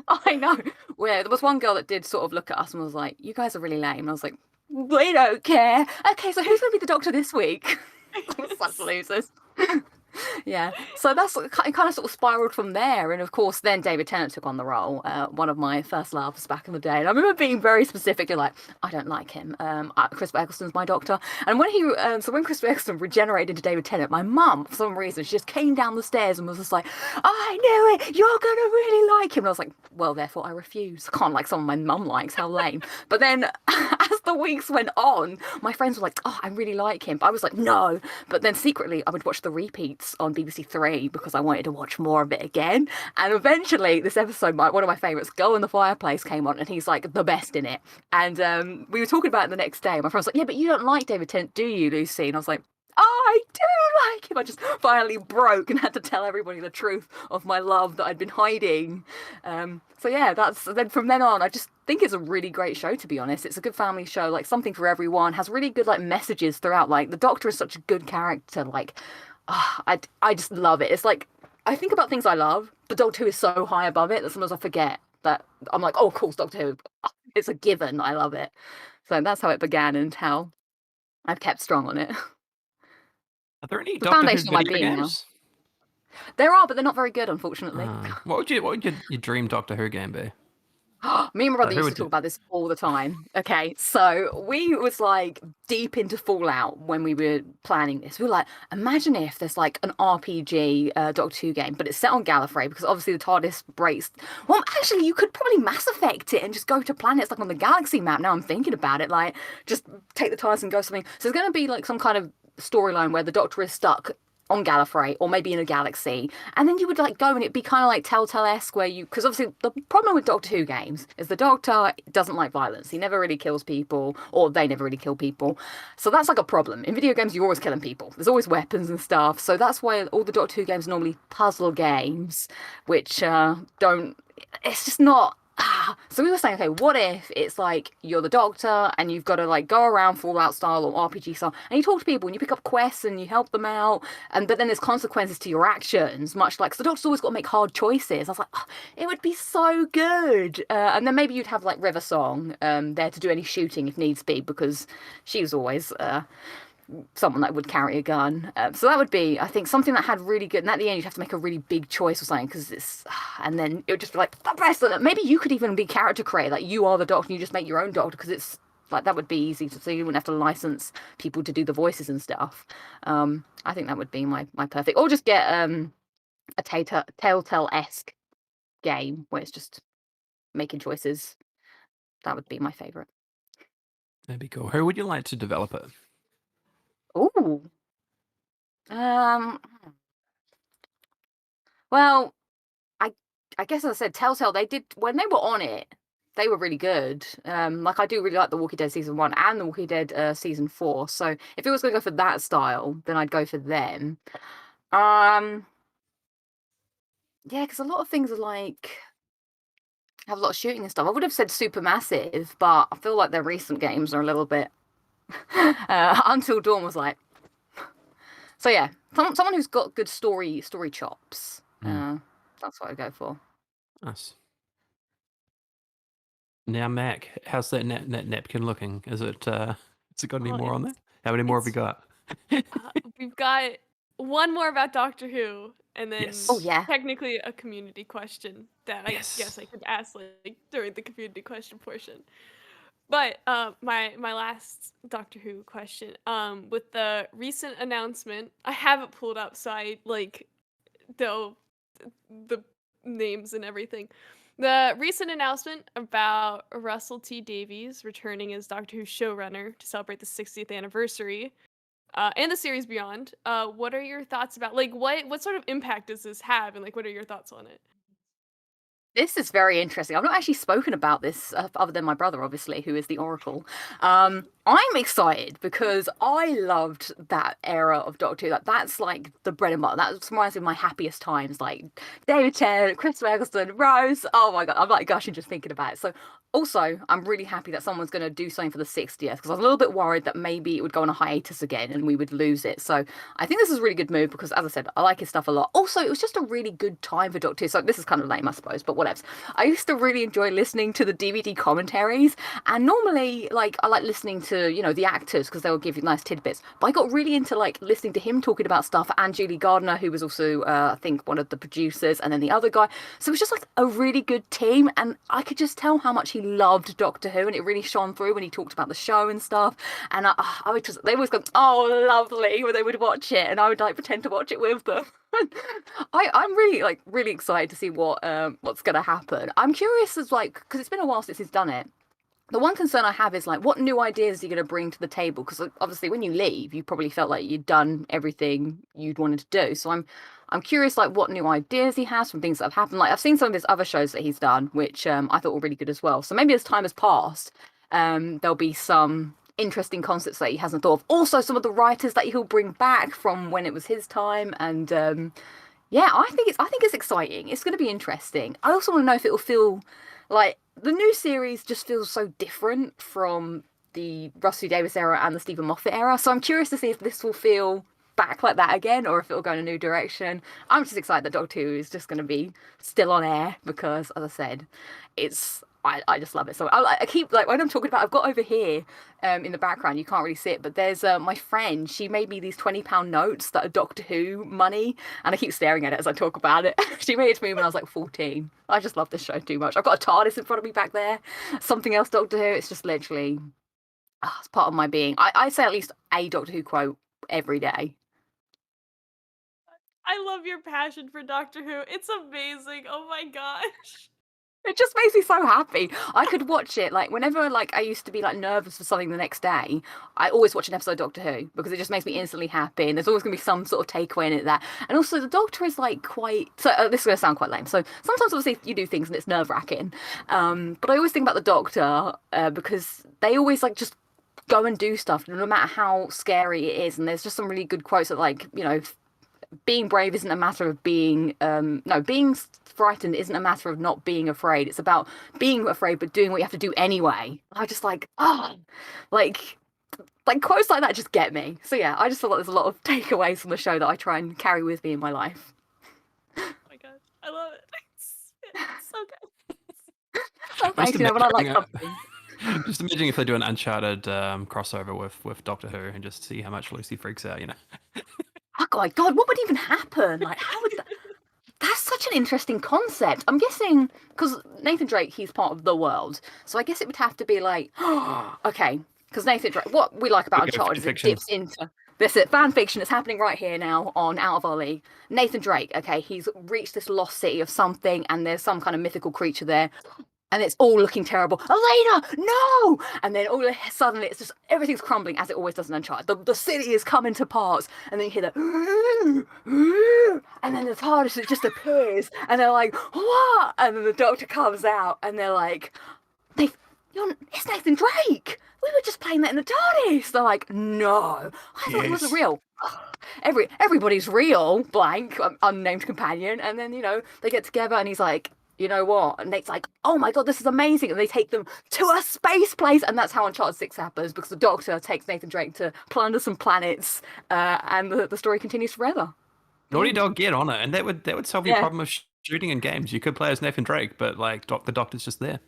I know. Well, there was one girl that did sort of look at us and was like, you guys are really lame. And I was like, we don't care. Okay, so who's going to be the doctor this week? Such losers. Yeah, so that's it kind of sort of spiraled from there. And of course, then David Tennant took on the role, one of my first loves back in the day. And I remember being very specifically like, I don't like him. Christopher Eccleston's my doctor. And when when Christopher Eccleston regenerated into David Tennant, my mum, for some reason, she just came down the stairs and was just like, I knew it, you're going to really like him. And I was like, well, therefore I refuse. I can't like someone my mum likes, how lame. But then as the weeks went on, my friends were like, oh, I really like him. But I was like, no. But then secretly, I would watch the repeats on BBC Three because I wanted to watch more of it again. And eventually, this episode, one of my favourites, Girl in the Fireplace, came on, and he's like the best in it. And we were talking about it the next day. My friend was like, yeah, but you don't like David Tennant, do you, Lucy? And I was like, oh, I do like him. I just finally broke and had to tell everybody the truth of my love that I'd been hiding. So yeah, then from then on, I just think it's a really great show, to be honest. It's a good family show, like something for everyone, has really good like messages throughout. Like the Doctor is such a good character. Like, I just love it. It's like, I think about things I love, but Doctor Who is so high above it that sometimes I forget that I'm like, oh, of course, Doctor Who. It's a given. I love it. So that's how it began and how I've kept strong on it. Are there any The Doctor Who foundation of my video being now. games? There are, but they're not very good, unfortunately. What would your dream Doctor Who game be? Me and my brother Who used would to talk about this all the time. Okay, so we was like deep into Fallout when we were planning this. We were like, imagine if there's like an RPG Doctor Who game, but it's set on Gallifrey because obviously the TARDIS breaks. Well, actually, you could probably Mass Effect it and just go to planets like on the galaxy map. Now I'm thinking about it, like just take the TARDIS and go something. So there's going to be like some kind of storyline where the Doctor is stuck on Gallifrey or maybe in a galaxy, and then you would like go and it'd be kind of like Telltale-esque where you, because obviously the problem with Doctor Who games is the Doctor doesn't like violence. He never really kills people, or they never really kill people, so that's like a problem. In video games you're always killing people, there's always weapons and stuff, so that's why all the Doctor Who games are normally puzzle games, which don't, it's just not. So we were saying, okay, what if it's like you're the Doctor and you've got to like go around Fallout style or RPG style and you talk to people and you pick up quests and you help them out, and but then there's consequences to your actions, much like, so the Doctor's always got to make hard choices. I was like, oh, it would be so good. And then maybe you'd have like River Song there to do any shooting if needs be, because she was always someone that would carry a gun. So that would be, I think, something that had really good, and at the end you'd have to make a really big choice or something, because it's, and then it would just be like the best. Maybe you could even be character creator, like you are the Doctor and you just make your own Doctor, because it's like that would be easy to, so you wouldn't have to license people to do the voices and stuff. I think that would be my perfect, or just get a Telltale-esque game where it's just making choices. That would be my favorite. That'd be cool. Who would you like to develop it? Ooh. Um. Well, I guess as I said, Telltale, they did when they were on it, they were really good. Like I do really like The Walking Dead season 1 and The Walking Dead season 4. So if it was going to go for that style, then I'd go for them. Yeah, because a lot of things are like have a lot of shooting and stuff. I would have said Supermassive, but I feel like their recent games are a little bit. Until Dawn was like. So yeah, someone who's got good story chops. That's what I go for. Nice. Now, Mac, how's that napkin looking? Is it has it got any Oh, more on there? How many more have we got? We've got one more about Doctor Who, and then Yes. Oh yeah. technically a community question that I Yes. guess I could ask like during the community question portion. But my last Doctor Who question, with the recent announcement, I have it pulled up, so I like know the names and everything. The recent announcement about Russell T Davies returning as Doctor Who showrunner to celebrate the 60th anniversary, and the series beyond. What are your thoughts about like what sort of impact does this have, and like what are your thoughts on it? This is very interesting. I've not actually spoken about this other than my brother, obviously, who is the Oracle. I'm excited because I loved that era of Doctor Who. Like, that's like the bread and butter. That reminds me of my happiest times, like David Tennant, Chris Eccleston, Rose. Oh my god, I'm like gushing just thinking about it. So, also, I'm really happy that someone's going to do something for the 60th because I was a little bit worried that maybe it would go on a hiatus again and we would lose it. So, I think this is a really good move because, as I said, I like his stuff a lot. Also, it was just a really good time for Doctor Who. So, this is kind of lame, I suppose, but whatever. I used to really enjoy listening to the DVD commentaries, and normally, like, I like listening to, the actors because they'll give you nice tidbits. But I got really into, like, listening to him talking about stuff, and Julie Gardner, who was also, I think, one of the producers, and then the other guy. So, it was just, like, a really good team, and I could just tell how much he loved Doctor Who, and it really shone through when he talked about the show and stuff. And I would just, they always go, oh, lovely, when they would watch it, and I would, like, pretend to watch it with them. I'm really excited to see what's gonna happen. I'm curious as like because it's been a while since he's done it. The one concern I have is like what new ideas are you gonna bring to the table? Because obviously when you leave, you probably felt like you'd done everything you'd wanted to do. So I'm curious like what new ideas he has from things that have happened. Like I've seen some of his other shows that he's done, which I thought were really good as well. So maybe as time has passed, there'll be some interesting concepts that he hasn't thought of. Also, some of the writers that he'll bring back from when it was his time, and yeah, I think it's exciting. It's going to be interesting. I also want to know if it will feel like the new series just feels so different from the Russell Davis era and the Stephen Moffat era. So I'm curious to see if this will feel back like that again or if it'll go in a new direction. I'm just excited that Doctor Who is just going to be still on air because, as I said, I just love it. So I keep like when I'm talking about, I've got over here in the background, you can't really see it, but there's my friend. She made me these £20 notes that are Doctor Who money, and I keep staring at it as I talk about it. She made it to me when I was like 14. I just love this show too much. I've got a TARDIS in front of me back there. Something else Doctor Who. It's just literally, it's part of my being. I say at least a Doctor Who quote every day. I love your passion for Doctor Who. It's amazing. Oh my gosh. It just makes me so happy. I could watch it like whenever like I used to be like nervous for something the next day. I always watch an episode of Doctor Who because it just makes me instantly happy, and there's always gonna be some sort of takeaway in it that. And also the Doctor is like quite. So this is gonna sound quite lame. So sometimes obviously you do things and it's nerve wracking, but I always think about the Doctor because they always like just go and do stuff no matter how scary it is. And there's just some really good quotes that like being brave isn't a matter of being no being frightened isn't a matter of not being afraid. It's about being afraid but doing what you have to do anyway. I just like like quotes like that just get me. So yeah, I just feel like there's a lot of takeaways from the show that I try and carry with me in my life. Oh my god, I love it. It's so good. Oh, thanks, when I like something. Just imagine if they do an Uncharted crossover with Doctor Who and just see how much Lucy freaks out, Oh my god, what would even happen? Like, how would that? That's such such an interesting concept. I'm guessing because Nathan Drake, he's part of the world, so I guess it would have to be like, okay, because Nathan Drake, what we like about We go Uncharted is it fanfiction. dips into this fan fiction. It's happening right here now on Out of Our League. Nathan Drake, okay, he's reached this lost city of something, and there's some kind of mythical creature there. And it's all looking terrible. Elena, no! And then all suddenly it's just everything's crumbling as it always does in Uncharted. The city is coming to parts, and then you hear the and then the TARDIS it just appears, and they're like, what? And then the Doctor comes out, and they're like, it's Nathan Drake. We were just playing that in the TARDIS. They're like, no, I thought it wasn't real. Everybody's real, blank, unnamed companion, and then they get together, and he's like, you know what? And Nate's like, oh my god, this is amazing. And they take them to a space place. And that's how Uncharted 6 happens, because the Doctor takes Nathan Drake to plunder some planets, and the story continues forever. Naughty Dog, get on it. And that would solve your problem of shooting in games. You could play as Nathan Drake, but like the Doctor's just there,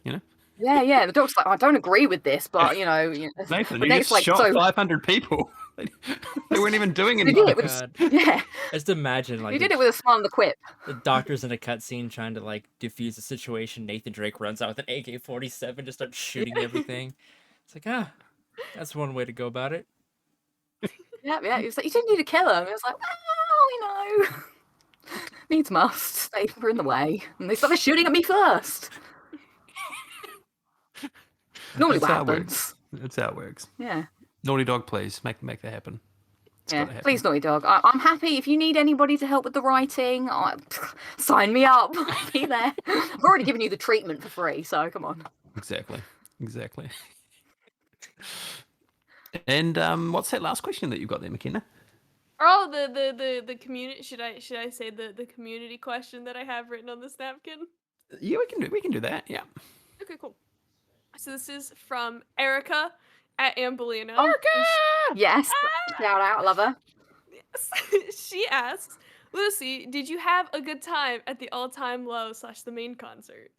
Yeah. The Doctor's like, I don't agree with this, but Nathan, you Nate's just shot 500 people. They weren't even doing He did anything. it with Just imagine like he did it with a smile and a quip. the Doctor's in a cutscene trying to like defuse the situation. Nathan Drake runs out with an AK-47 to start shooting everything. It's like, that's one way to go about it. Yeah. He was like, you didn't need to kill him. It was like, well, needs must. They were in the way, and they started shooting at me first. Normally, what happens? That's how it works. Yeah. Naughty Dog, please make that happen. Please, Naughty Dog. I'm happy if you need anybody to help with the writing. Sign me up. I'll be there. I've already given you the treatment for free, so come on. Exactly. And what's that last question that you got there, McKenna? Oh, the community. Should I say the community question that I have written on this napkin? Yeah, we can do that. Yeah. Okay, cool. So this is from Erica at Ambolino. Erica! Yes. Shout out, love her. Yes. She asks, Lucy, did you have a good time at the all-time low / the main concert?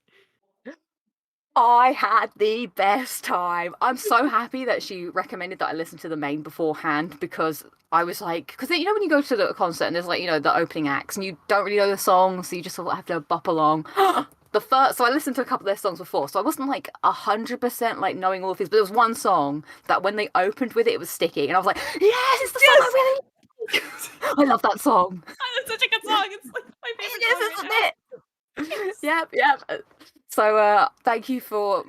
I had the best time. I'm so happy that she recommended that I listen to the main beforehand, because I was like, because when you go to the concert and there's like, the opening acts and you don't really know the songs, so you just sort of have to bop along. So I listened to a couple of their songs before, so I wasn't like 100% like knowing all of his, but there was one song that when they opened with it was sticky, and I was like, yes, it's the song I really like. I love that song. It's such a good song. It's like my favorite song right now. Yep. So thank you for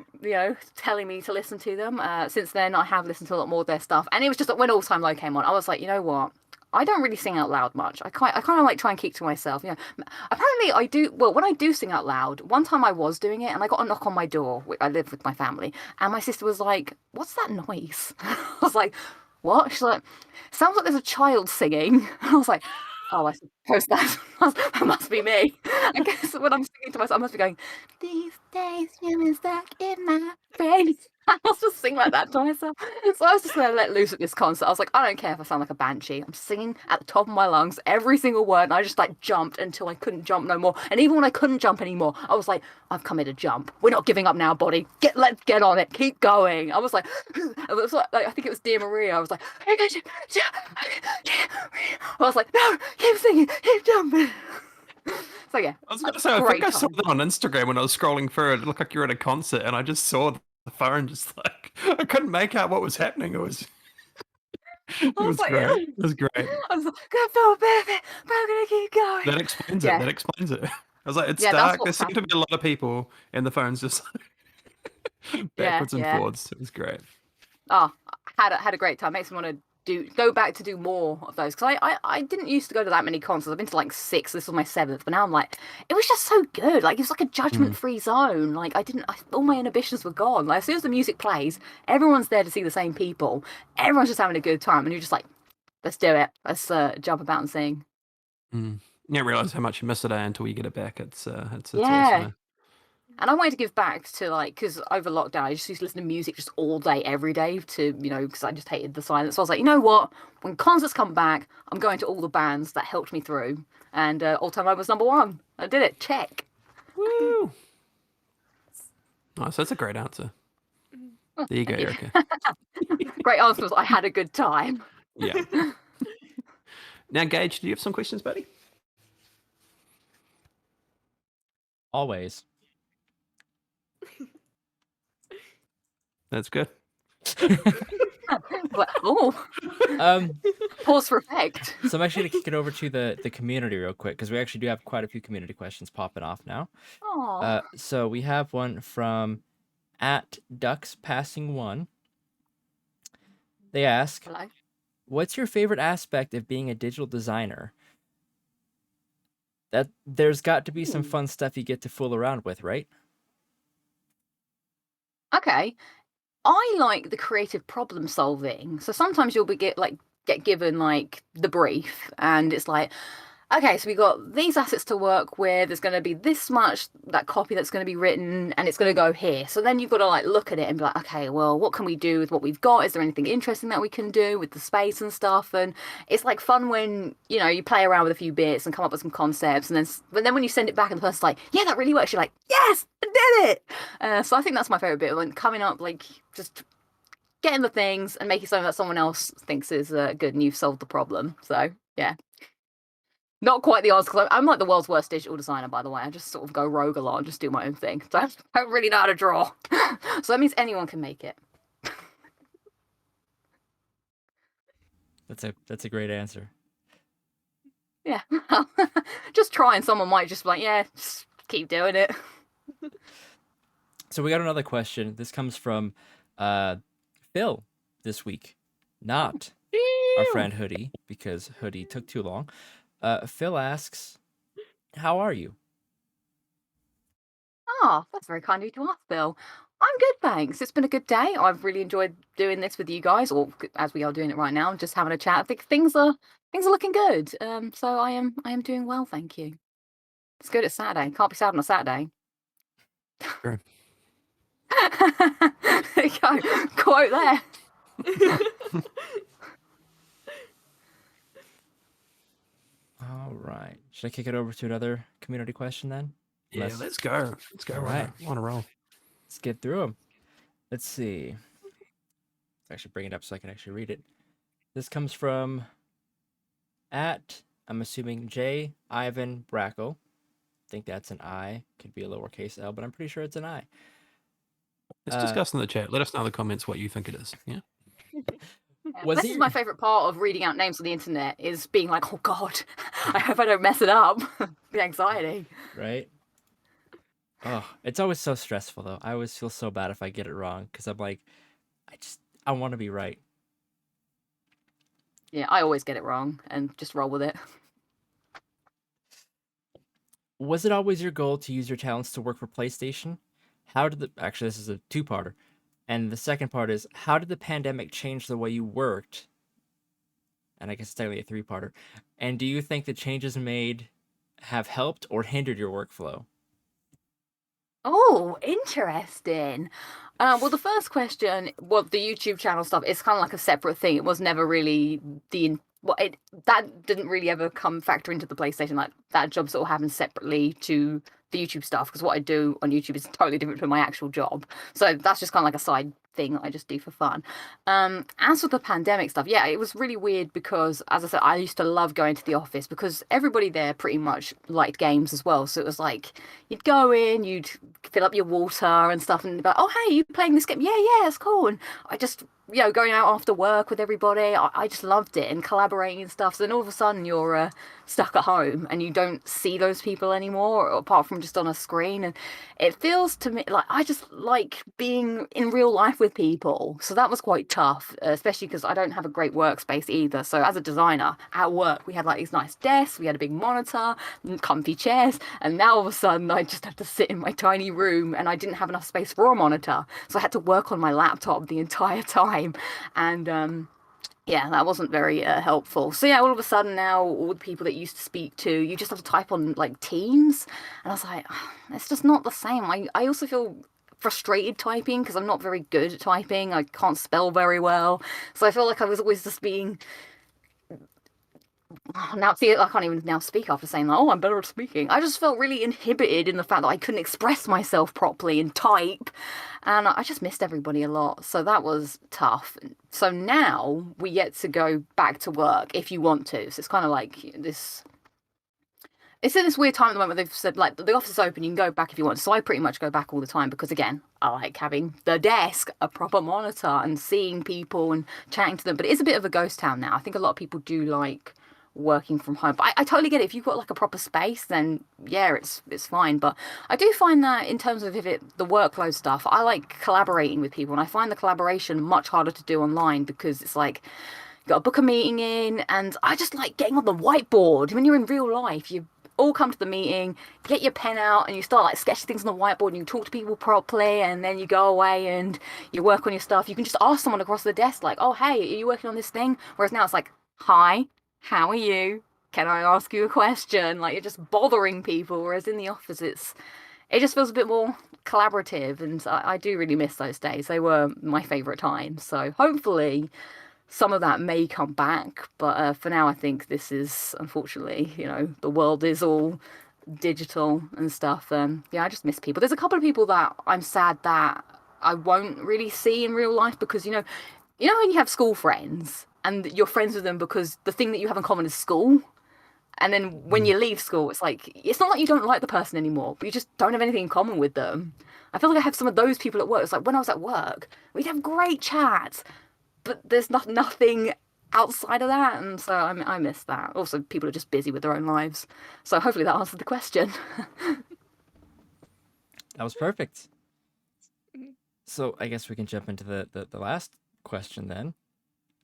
telling me to listen to them. Since then I have listened to a lot more of their stuff, and it was just that when All Time Low came on, I was like, you know what? I don't really sing out loud much. I kind of like try and keep to myself. Apparently I do. Well, when I do sing out loud, one time I was doing it and I got a knock on my door. I live with my family, and my sister was like, "What's that noise?" I was like, "What?" She's like, "Sounds like there's a child singing." I was like, "Oh, I suppose that must be me." I guess when I'm singing to myself, I must be going, "These days you've been stuck in my brain." I'll just sing like that to myself. So I was just going to let loose at this concert. I was like, I don't care if I sound like a banshee. I'm singing at the top of my lungs, every single word. And I just like jumped until I couldn't jump no more. And even when I couldn't jump anymore, I was like, I've come here to jump. We're not giving up now, body. Let's get on it. Keep going. I was like, I think it was Dear Maria. I was like, no, keep singing, keep jumping. So yeah. I was going to say, I think I saw that on Instagram when I was scrolling through it. It looked like you were at a concert, and I just saw the phone, just like I couldn't make out what was happening. It was great. It was great. I was like, good for baby, but I'm gonna keep going. That explains it. I was like, it's dark. There seem to be a lot of people, and the phone's just backwards and forwards. It was great. Oh, had a great time. Makes me want to go back to do more of those, because I didn't used to go to that many concerts. I've been to like 6. This was my 7th, but now I'm like, it was just so good. Like, it was like a judgment-free zone. Like, all my inhibitions were gone. Like, as soon as the music plays, everyone's there to see the same people. Everyone's just having a good time, and you're just like, let's do it. Let's jump about and sing. You don't realize how much you miss it until you get it back. It's awesome. And I wanted to give back to, like, because over lockdown, I just used to listen to music just all day, every day, to, because I just hated the silence. So I was like, you know what? When concerts come back, I'm going to all the bands that helped me through. And All Time Low was number 1. I did it. Check. Woo! Nice. That's a great answer. There you go, Erica. Great answer was, I had a good time. Yeah. Now, Gage, do you have some questions, buddy? Always. That's good. But, oh, Um, pause for effect. so I'm actually gonna kick it over to the community real quick because we actually do have quite a few community questions popping off now. Oh, So we have one from at Ducks Passing One. They ask, hello. "What's your favorite aspect of being a digital designer?" That there's got to be some Hmm. fun stuff you get to fool around with, right? Okay. I like the creative problem solving. So sometimes you'll get given like the brief, and it's like, okay, so we got these assets to work with. There's going to be this much that copy that's going to be written, and it's going to go here. So then you've got to like look at it and be like, okay, well, what can we do with what we've got? Is there anything interesting that we can do with the space and stuff? And it's like fun when you play around with a few bits and come up with some concepts, and but then when you send it back and the person's like, yeah, that really works. You're like, yes, I did it. So I think that's my favorite bit, like coming up, like just getting the things and making something that someone else thinks is good, and you've solved the problem. So yeah. Not quite the odds, because I'm like the world's worst digital designer, by the way. I just sort of go rogue a lot and just do my own thing. So I don't really know how to draw. So that means anyone can make it. That's a great answer. Yeah. Just try, and someone might just be like, yeah, just keep doing it. So we got another question. This comes from Phil this week, not our friend Hoodie, because Hoodie took too long. Phil asks, "How are you?" Oh, that's very kind of you to ask, Bill. I'm good, thanks. It's been a good day. I've really enjoyed doing this with you guys, or as we are doing it right now, just having a chat. I think things are looking good. So I am doing well, thank you. It's good. It's Saturday. Can't be sad on a Saturday. Sure. There you go. Quote there. All right. Should I kick it over to another community question then? Yeah, Unless- let's go. Let's go. All We're on right. on a roll. Let's get through them. Let's see. Actually, bring it up so I can actually read it. This comes from I'm assuming J. Ivan Brackle. I think that's an I. Could be a lowercase L, but I'm pretty sure it's an I. Let's discuss in the chat. Let us know in the comments what you think it is. Yeah. Was This it is your- my favorite part of reading out names on the internet, is being like, oh God, I hope I don't mess it up. The anxiety. Right? Oh, it's always so stressful though. I always feel so bad if I get it wrong because I'm like, I want to be right. Yeah, I always get it wrong and just roll with it. Was it always your goal to use your talents to work for PlayStation? Actually, this is a two-parter. And the second part is, how did the pandemic change the way you worked? And I guess it's technically a three-parter. And do you think the changes made have helped or hindered your workflow? Oh, interesting. Well, the first question, well, the YouTube channel stuff, it's kind of like a separate thing. It was never really that didn't really ever come factor into the PlayStation. Like that job sort of happened separately to the YouTube stuff, because what I do on YouTube is totally different from my actual job. So that's just kind of like a side thing that I just do for fun. As for the pandemic stuff, yeah, it was really weird because, as I said, I used to love going to the office because everybody there pretty much liked games as well. So it was like you'd go in, you'd fill up your water and stuff, and be like, oh hey, you playing this game? Yeah, it's cool. And I just going out after work with everybody, I just loved it, and collaborating and stuff. So then all of a sudden you're stuck at home and you don't see those people anymore, apart from just on a screen. And it feels to me like I just like being in real life with people. So that was quite tough, especially because I don't have a great workspace either. So as a designer at work, we had like these nice desks, we had a big monitor, and comfy chairs, and now all of a sudden I just have to sit in my tiny room, and I didn't have enough space for a monitor. So I had to work on my laptop the entire time. And yeah, that wasn't very helpful. So yeah, all of a sudden now, all the people that you used to speak to, you just have to type on like Teams, and I was like, it's just not the same. I also feel frustrated typing because I'm not very good at typing. I can't spell very well, so I feel like I was always just being. Now, see, I can't even now speak after saying that. Oh, I'm better at speaking. I just felt really inhibited in the fact that I couldn't express myself properly and type, and I just missed everybody a lot. So that was tough. So now we get to go back to work if you want to. So it's kind of like this It's in this weird time at the moment where they've said like the office is open, you can go back if you want. So I pretty much go back all the time because again, I like having the desk, a proper monitor, and seeing people and chatting to them. But it is a bit of a ghost town now. I think a lot of people do like working from home. But I totally get it. If you've got like a proper space, then yeah, it's fine. But I do find that in terms of if it the workload stuff, I like collaborating with people, and I find the collaboration much harder to do online because it's like got to book a meeting in, and I just like getting on the whiteboard. When you're in real life, you all come to the meeting, get your pen out, and you start like sketching things on the whiteboard, and you talk to people properly, and then you go away and you work on your stuff. You can just ask someone across the desk, like, "Oh, hey, are you working on this thing?" Whereas now it's like, "Hi, how are you? Can I ask you a question?" Like you're just bothering people. Whereas in the office, it just feels a bit more collaborative, and I do really miss those days. They were my favorite times. So hopefully some of that may come back, but for now, I think this is unfortunately, the world is all digital and stuff. Yeah, I just miss people. There's a couple of people that I'm sad that I won't really see in real life because when you have school friends and you're friends with them because the thing that you have in common is school. And then when Mm. you leave school, it's like it's not like you don't like the person anymore, but you just don't have anything in common with them. I feel like I have some of those people at work. It's like when I was at work, we'd have great chats, but there's nothing outside of that, and so I miss that. Also, people are just busy with their own lives, so hopefully that answered the question. That was perfect. Mhm. So I guess we can jump into the last question then.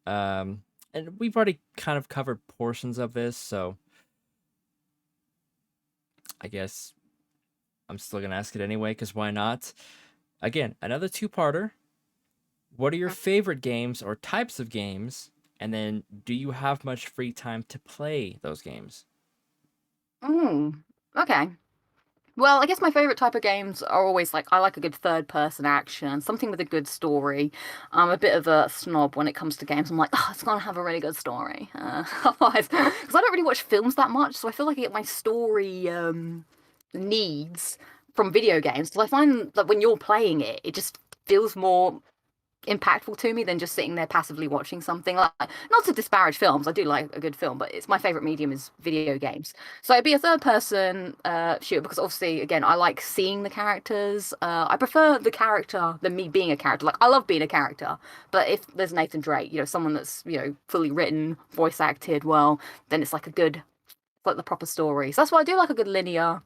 And we've already kind of covered portions of this, so I guess I'm still gonna ask it anyway, because why not? Again, another two-parter. What are your favorite games or types of games? And then, do you have much free time to play those games? Mm, okay. Well, I guess my favorite type of games are always like I like a good third person action, something with a good story. I'm a bit of a snob when it comes to games. I'm like, oh, it's gonna have a really good story. Otherwise, because I don't really watch films that much, so I feel like I get my story needs from video games. Because I find that when you're playing it, it just feels more impactful to me than just sitting there passively watching something. Like, not to disparage films, I do like a good film, but it's my favorite medium is video games. So it'd be a third person shooter because obviously again I like seeing the characters. I prefer the character than me being a character. Like I love being a character, but if there's Nathan Drake, someone that's fully written, voice acted well, then it's like a good, like the proper story. So that's why I do like a good linear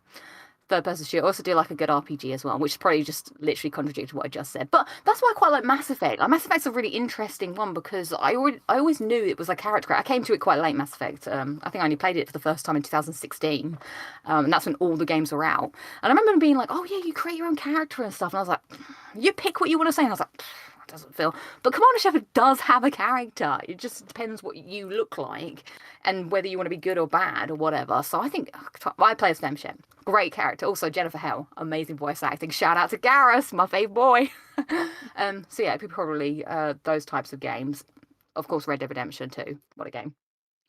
third person shooter. I also do like a good RPG as well, which is probably just literally contradicts what I just said. But that's why I quite like Mass Effect. Like Mass Effect's a really interesting one because I always knew it was a character. I came to it quite late, Mass Effect. I think I only played it for the first time in 2016, and that's when all the games were out. And I remember being like, "Oh yeah, you create your own character and stuff." And I was like, "You pick what you want to say." And I was like, doesn't feel. But Commander Shepard does have a character. It just depends what you look like and whether you want to be good or bad or whatever. So I think I play as Fem. Great character. Also Jennifer Hell, amazing voice acting. Shout out to Garrus, my fave boy. So yeah, it'd be probably those types of games. Of course, Red Dead Redemption too. What a game.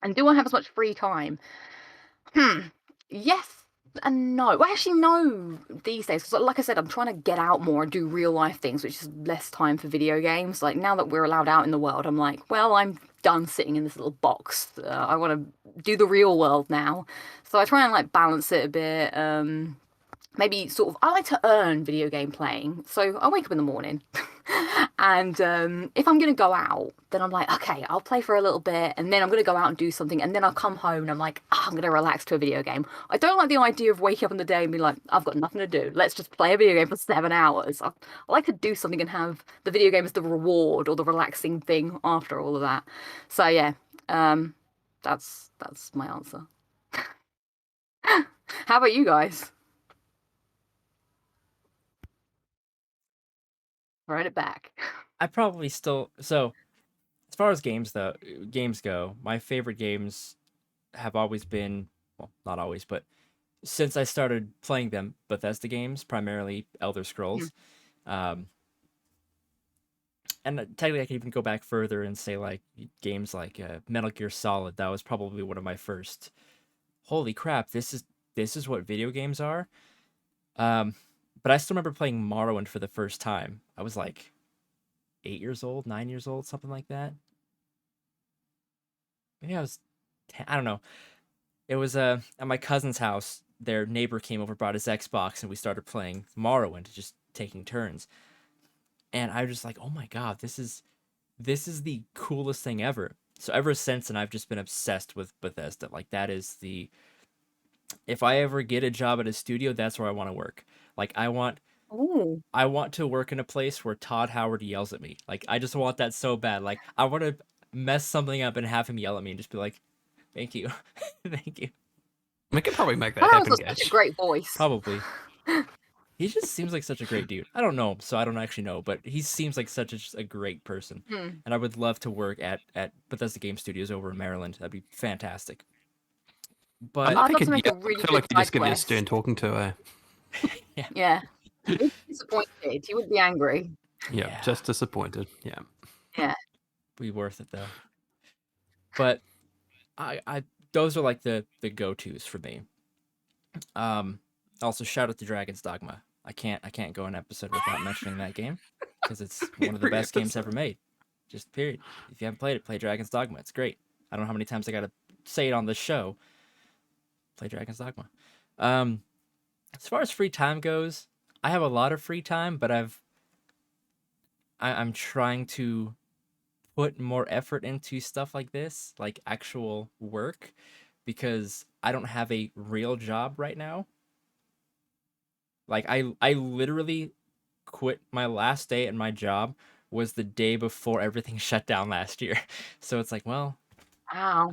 And do I have as much free time? Hmm. Yes and no. Well, actually, no. These days, because like I said, I'm trying to get out more and do real life things, which is less time for video games. Like now that we're allowed out in the world, I'm like, well, I'm done sitting in this little box. I want to do the real world now. So I try and like balance it a bit. Maybe sort of I like to earn video game playing. So I wake up in the morning and if I'm gonna go out, then I'm like, okay, I'll play for a little bit and then I'm gonna go out and do something and then I'll come home and I'm like, oh, I'm gonna relax to a video game. I don't like the idea of waking up in the day and be like, I've got nothing to do. Let's just play a video game for 7 hours. I like to do something and have the video game as the reward or the relaxing thing after all of that. So yeah, that's my answer. How about you guys? Write it back. I probably still so as far as games go, my favorite games have always been, well, not always, but since I started playing them, Bethesda games, primarily Elder Mm. Scrolls. Um, and technically, I can even go back further and say like games like Metal Gear Solid. That was probably one of my first. Holy crap! This is what video games are. Um, but I still remember playing Morrowind for the first time. I was like 8 years old, 9 years old, something like that. Maybe I was 10. I don't know. It was at my cousin's house. Their neighbor came over, brought his Xbox, and we started playing Morrowind, just taking turns. And I was just like, oh my god, this is the coolest thing ever. So ever since then, I've just been obsessed with Bethesda. Like that is the if I ever get a job at a studio, that's where I want to work. Like Ooh. I want to work in a place where Todd Howard yells at me. Like I just want that so bad. Like I want to mess something up and have him yell at me and just be like, "Thank you, thank you." We could probably make that That happen, was such a Gage. great voice. Probably. He just seems like such a great dude. I don't know him, so I don't actually know, but he seems like such just a great person. Hmm. And I would love to work at Bethesda Game Studios over in Maryland. That'd be fantastic. But I'd love to make a I really feel like good you just side give you a quest. stern talking to, Yeah. You'd be disappointed. You would be angry. Yeah, just disappointed. Yeah. Yeah. be worth it though. But I those are like the go-tos for me. Also shout out to Dragon's Dogma. I can't go an episode without mentioning that game because it's one of the Every best games episode. ever made. Just period. If you haven't played it, play Dragon's Dogma. It's great. I don't know how many times I gotta say it on this show. Play Dragon's Dogma. As far as free time goes, I have a lot of free time, but I'm trying to put more effort into stuff like this, like actual work, because I don't have a real job right now. Like I literally quit my last day at my job was the day before everything shut down last year. So it's like, well, Wow.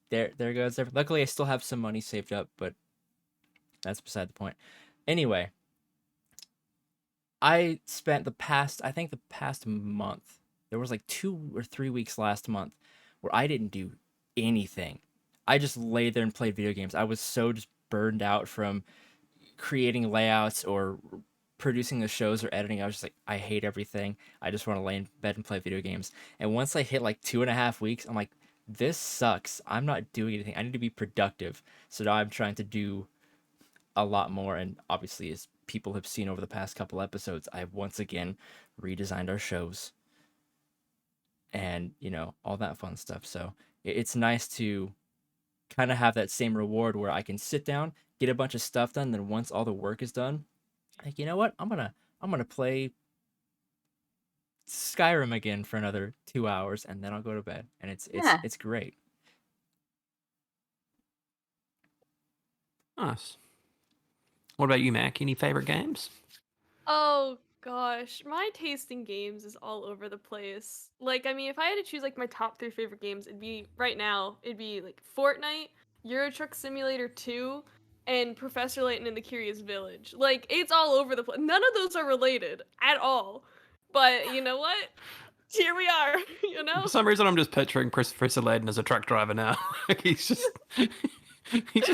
there goes everything. Luckily I still have some money saved up, but that's beside the point. Anyway, I spent the past month. There was like 2 or 3 weeks last month where I didn't do anything. I just lay there and played video games. I was so just burned out from creating layouts or producing the shows or editing. I was just like, I hate everything. I just want to lay in bed and play video games. And once I hit like 2.5 weeks, I'm like, this sucks. I'm not doing anything. I need to be productive. So now I'm trying to do a lot more. And obviously, as people have seen over the past couple episodes, I've once again redesigned our shows and, all that fun stuff. So it's nice to kind of have that same reward where I can sit down, get a bunch of stuff done, then once all the work is done, like, you know what? I'm gonna play Skyrim again for another 2 hours and then I'll go to bed. And Yeah. it's great. Nice. What about you, Mac? Any favorite games? Oh gosh, my taste in games is all over the place. Like, I mean, if I had to choose like my top 3 favorite games, it'd be like Fortnite, Euro Truck Simulator 2, and Professor Layton and the Curious Village. Like, it's all over the place. None of those are related at all. But you know what? Here we are, For some reason, I'm just picturing Professor Layden as a truck driver now. Like he's just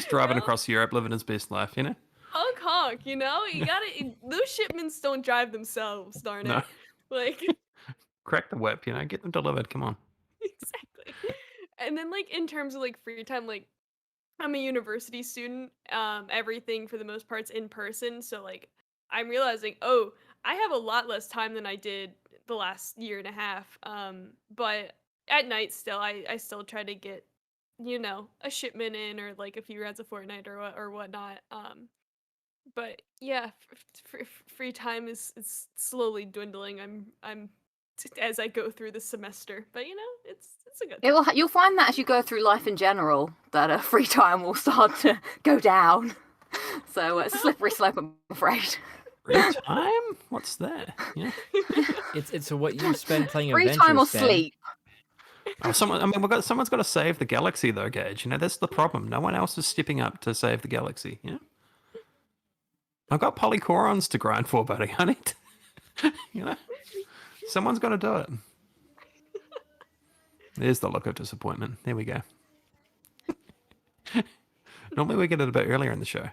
driving Well- across Europe, living his best life. Honk, you gotta, those shipments don't drive themselves, darn it. No, Like, crack the whip. Get them delivered. Come on. exactly. And then like in terms of like free time, like I'm a university student. Everything for the most part's in person, so like I'm realizing, oh, I have a lot less time than I did the last year and a half. But at night still, I still try to get, a shipment in or like a few rounds of Fortnite or whatnot. But yeah, free time is slowly dwindling. I'm as I go through the semester, but it's a good. You'll find that as you go through life in general, that free time will start to go down. So it's a slippery slope, I'm afraid. Free time? What's that? Yeah. It's what you spend playing Free Avengers, time or Ben. sleep. Oh, someone's got to save the galaxy, though, Gage. That's the problem. No one else is stepping up to save the galaxy. I've got polychorons to grind for, buddy. I need to, someone's got to do it. There's the look of disappointment. There we go. Normally we get it a bit earlier in the show,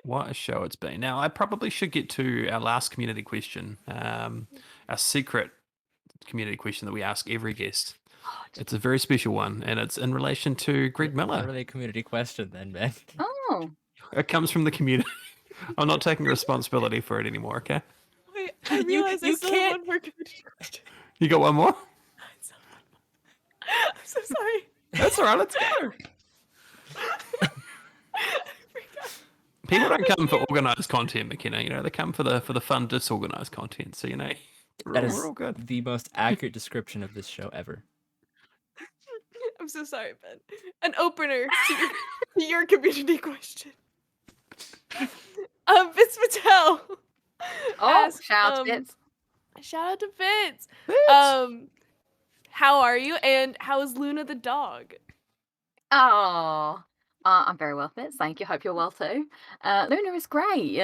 What a show it's been. Now, I probably should get to our last community question, our secret community question that we ask every guest. It's a very special one, and it's in relation to Greg Not Miller. really a community question then, Ben. Oh. It comes from the community. I'm not taking responsibility for it anymore, okay? Wait, I realize you I still can't- have one more community question. You got one more? I'm so sorry. That's all right. Let's go. People don't come for organized content, McKenna. You know, they come for the fun, disorganized content. So That we're is all good. the most accurate description of this show ever. I'm so sorry, Ben. An opener to your community question. Vince Patel Oh, asked, shout out to Bits. shout out to Vince. Fitz! How are you? And how is Luna the dog? Oh, I'm very well, Fitz. Thank you. Hope you're well too. Luna is great.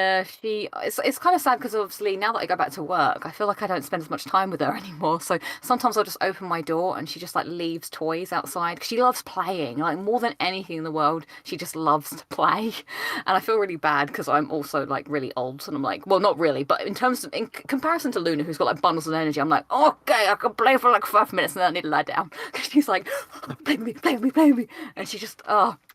It's kind of sad because obviously now that I go back to work, I feel like I don't spend as much time with her anymore. So sometimes I'll just open my door and she just like leaves toys outside because she loves playing. Like more than anything in the world, she just loves to play. And I feel really bad because I'm also like really old and I'm like, well, not really, but in comparison to Luna, who's got like bundles of energy, I'm like, okay, I can play for like 5 minutes and then I need to lie down because she's like, play with me, play with me, play with me, and she just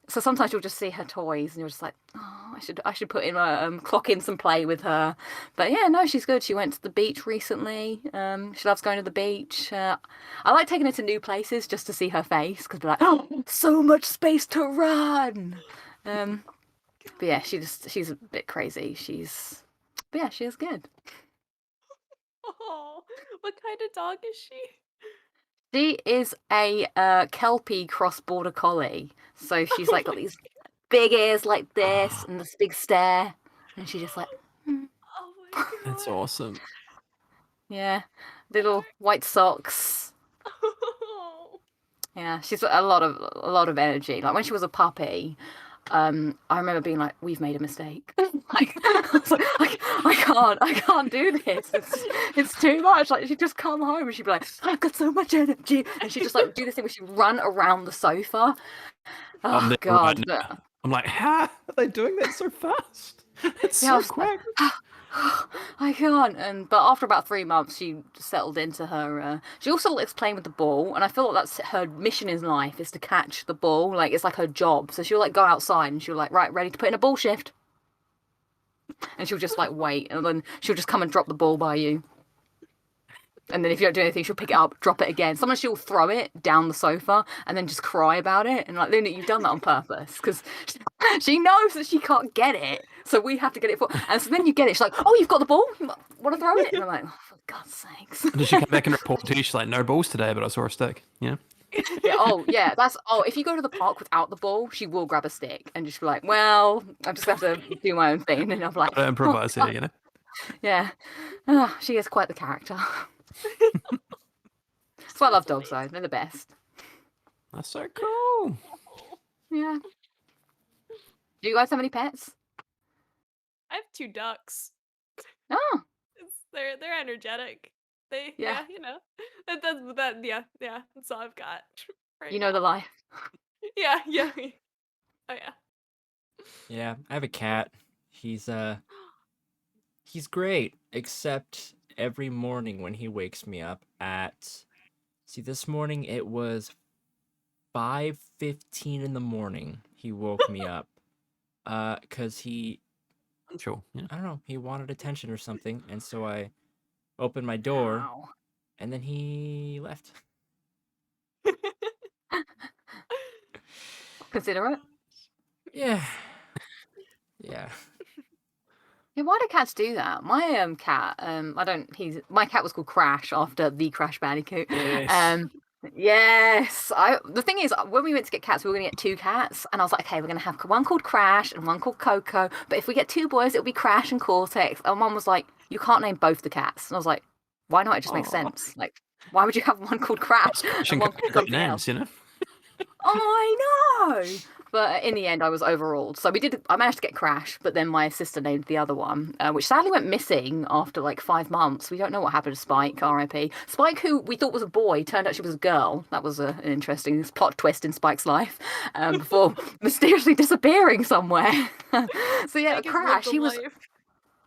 so sometimes you'll just see her toys and you're just like, oh, I should put in a clock in some play with her. But yeah, no, she's good. She went to the beach recently. She loves going to the beach. I like taking her to new places just to see her face because we're like, oh, so much space to run. But yeah, she's a bit crazy. But yeah, she is good. Oh, what kind of dog is she? She is a Kelpie cross border collie. So she's Oh like got my- these big ears like this Ah, and this big stare, and she just like. "Hmm." Oh my god. that's awesome. Yeah, little white socks. Oh. Yeah, she's got a lot of energy. Like when she was a puppy, I remember being like, "We've made a mistake." Like, I was like, I can't do this. It's too much. Like she'd just come home and she'd be like, "I've got so much energy," and she'd just like do this thing where she'd run around the sofa. I'm Oh there right God, now. I'm like, how are they doing that so fast? It's yeah, I so was like, quick. I can't. And but after about 3 months, she settled into her. She also likes playing with the ball, and I feel like that's her mission in life is to catch the ball. Like it's like her job. So she'll like go outside and she'll like right ready to put in a ball shift, and she'll just like wait, and then she'll just come and drop the ball by you. And then if you don't do anything, she'll pick it up, drop it again. Sometimes she'll throw it down the sofa and then just cry about it. And like, Luna, you've done that on purpose because she knows that she can't get it. So we have to get it for. And so then you get it. She's like, "Oh, you've got the ball. You want to throw it?" And I'm like, "Oh, for God's sakes." And then she come back and report to you. She's like, no balls today, but I saw a stick. Yeah. Yeah. Oh, yeah. If you go to the park without the ball, she will grab a stick and just be like, "Well, I'm just gonna have to do my own thing." And I'm like, Gotta improvise "Oh, here, you know? yeah." Oh, she is quite the character. That's why I love dogs, though. They're the best. That's so cool. Yeah. Do you guys have any pets? I have 2 ducks. Oh, They're energetic. They Yeah. that's all I've got. Right you know the now. life. Yeah. Oh yeah. Yeah, I have a cat. He's great, except every morning when he wakes me up at this morning it was 5:15 in the morning. He woke me up. Cuz he Sure. Yeah. I don't know, he wanted attention or something, and so I opened my door Wow. and then he left. Considerate. Yeah. Yeah. Yeah, why do cats do that? My cat, I don't. My cat was called Crash after the Crash Bandicoot. Yes. Yes. The thing is, when we went to get cats, we were gonna get 2 cats, and I was like, okay, we're gonna have one called Crash and one called Coco. But if we get 2 boys, it'll be Crash and Cortex. And Mum was like, you can't name both the cats. And I was like, why not? It just makes Aw. sense. Like, why would you have one called Crash and one called Great something names, else? you know? I know. But in the end, I was overruled. So I managed to get Crash, but then my sister named the other one, which sadly went missing after like 5 months. We don't know what happened to Spike, RIP. Spike, who we thought was a boy, turned out she was a girl. That was an interesting plot twist in Spike's life before mysteriously disappearing somewhere. So yeah, Like, has lived Crash, a he was. life.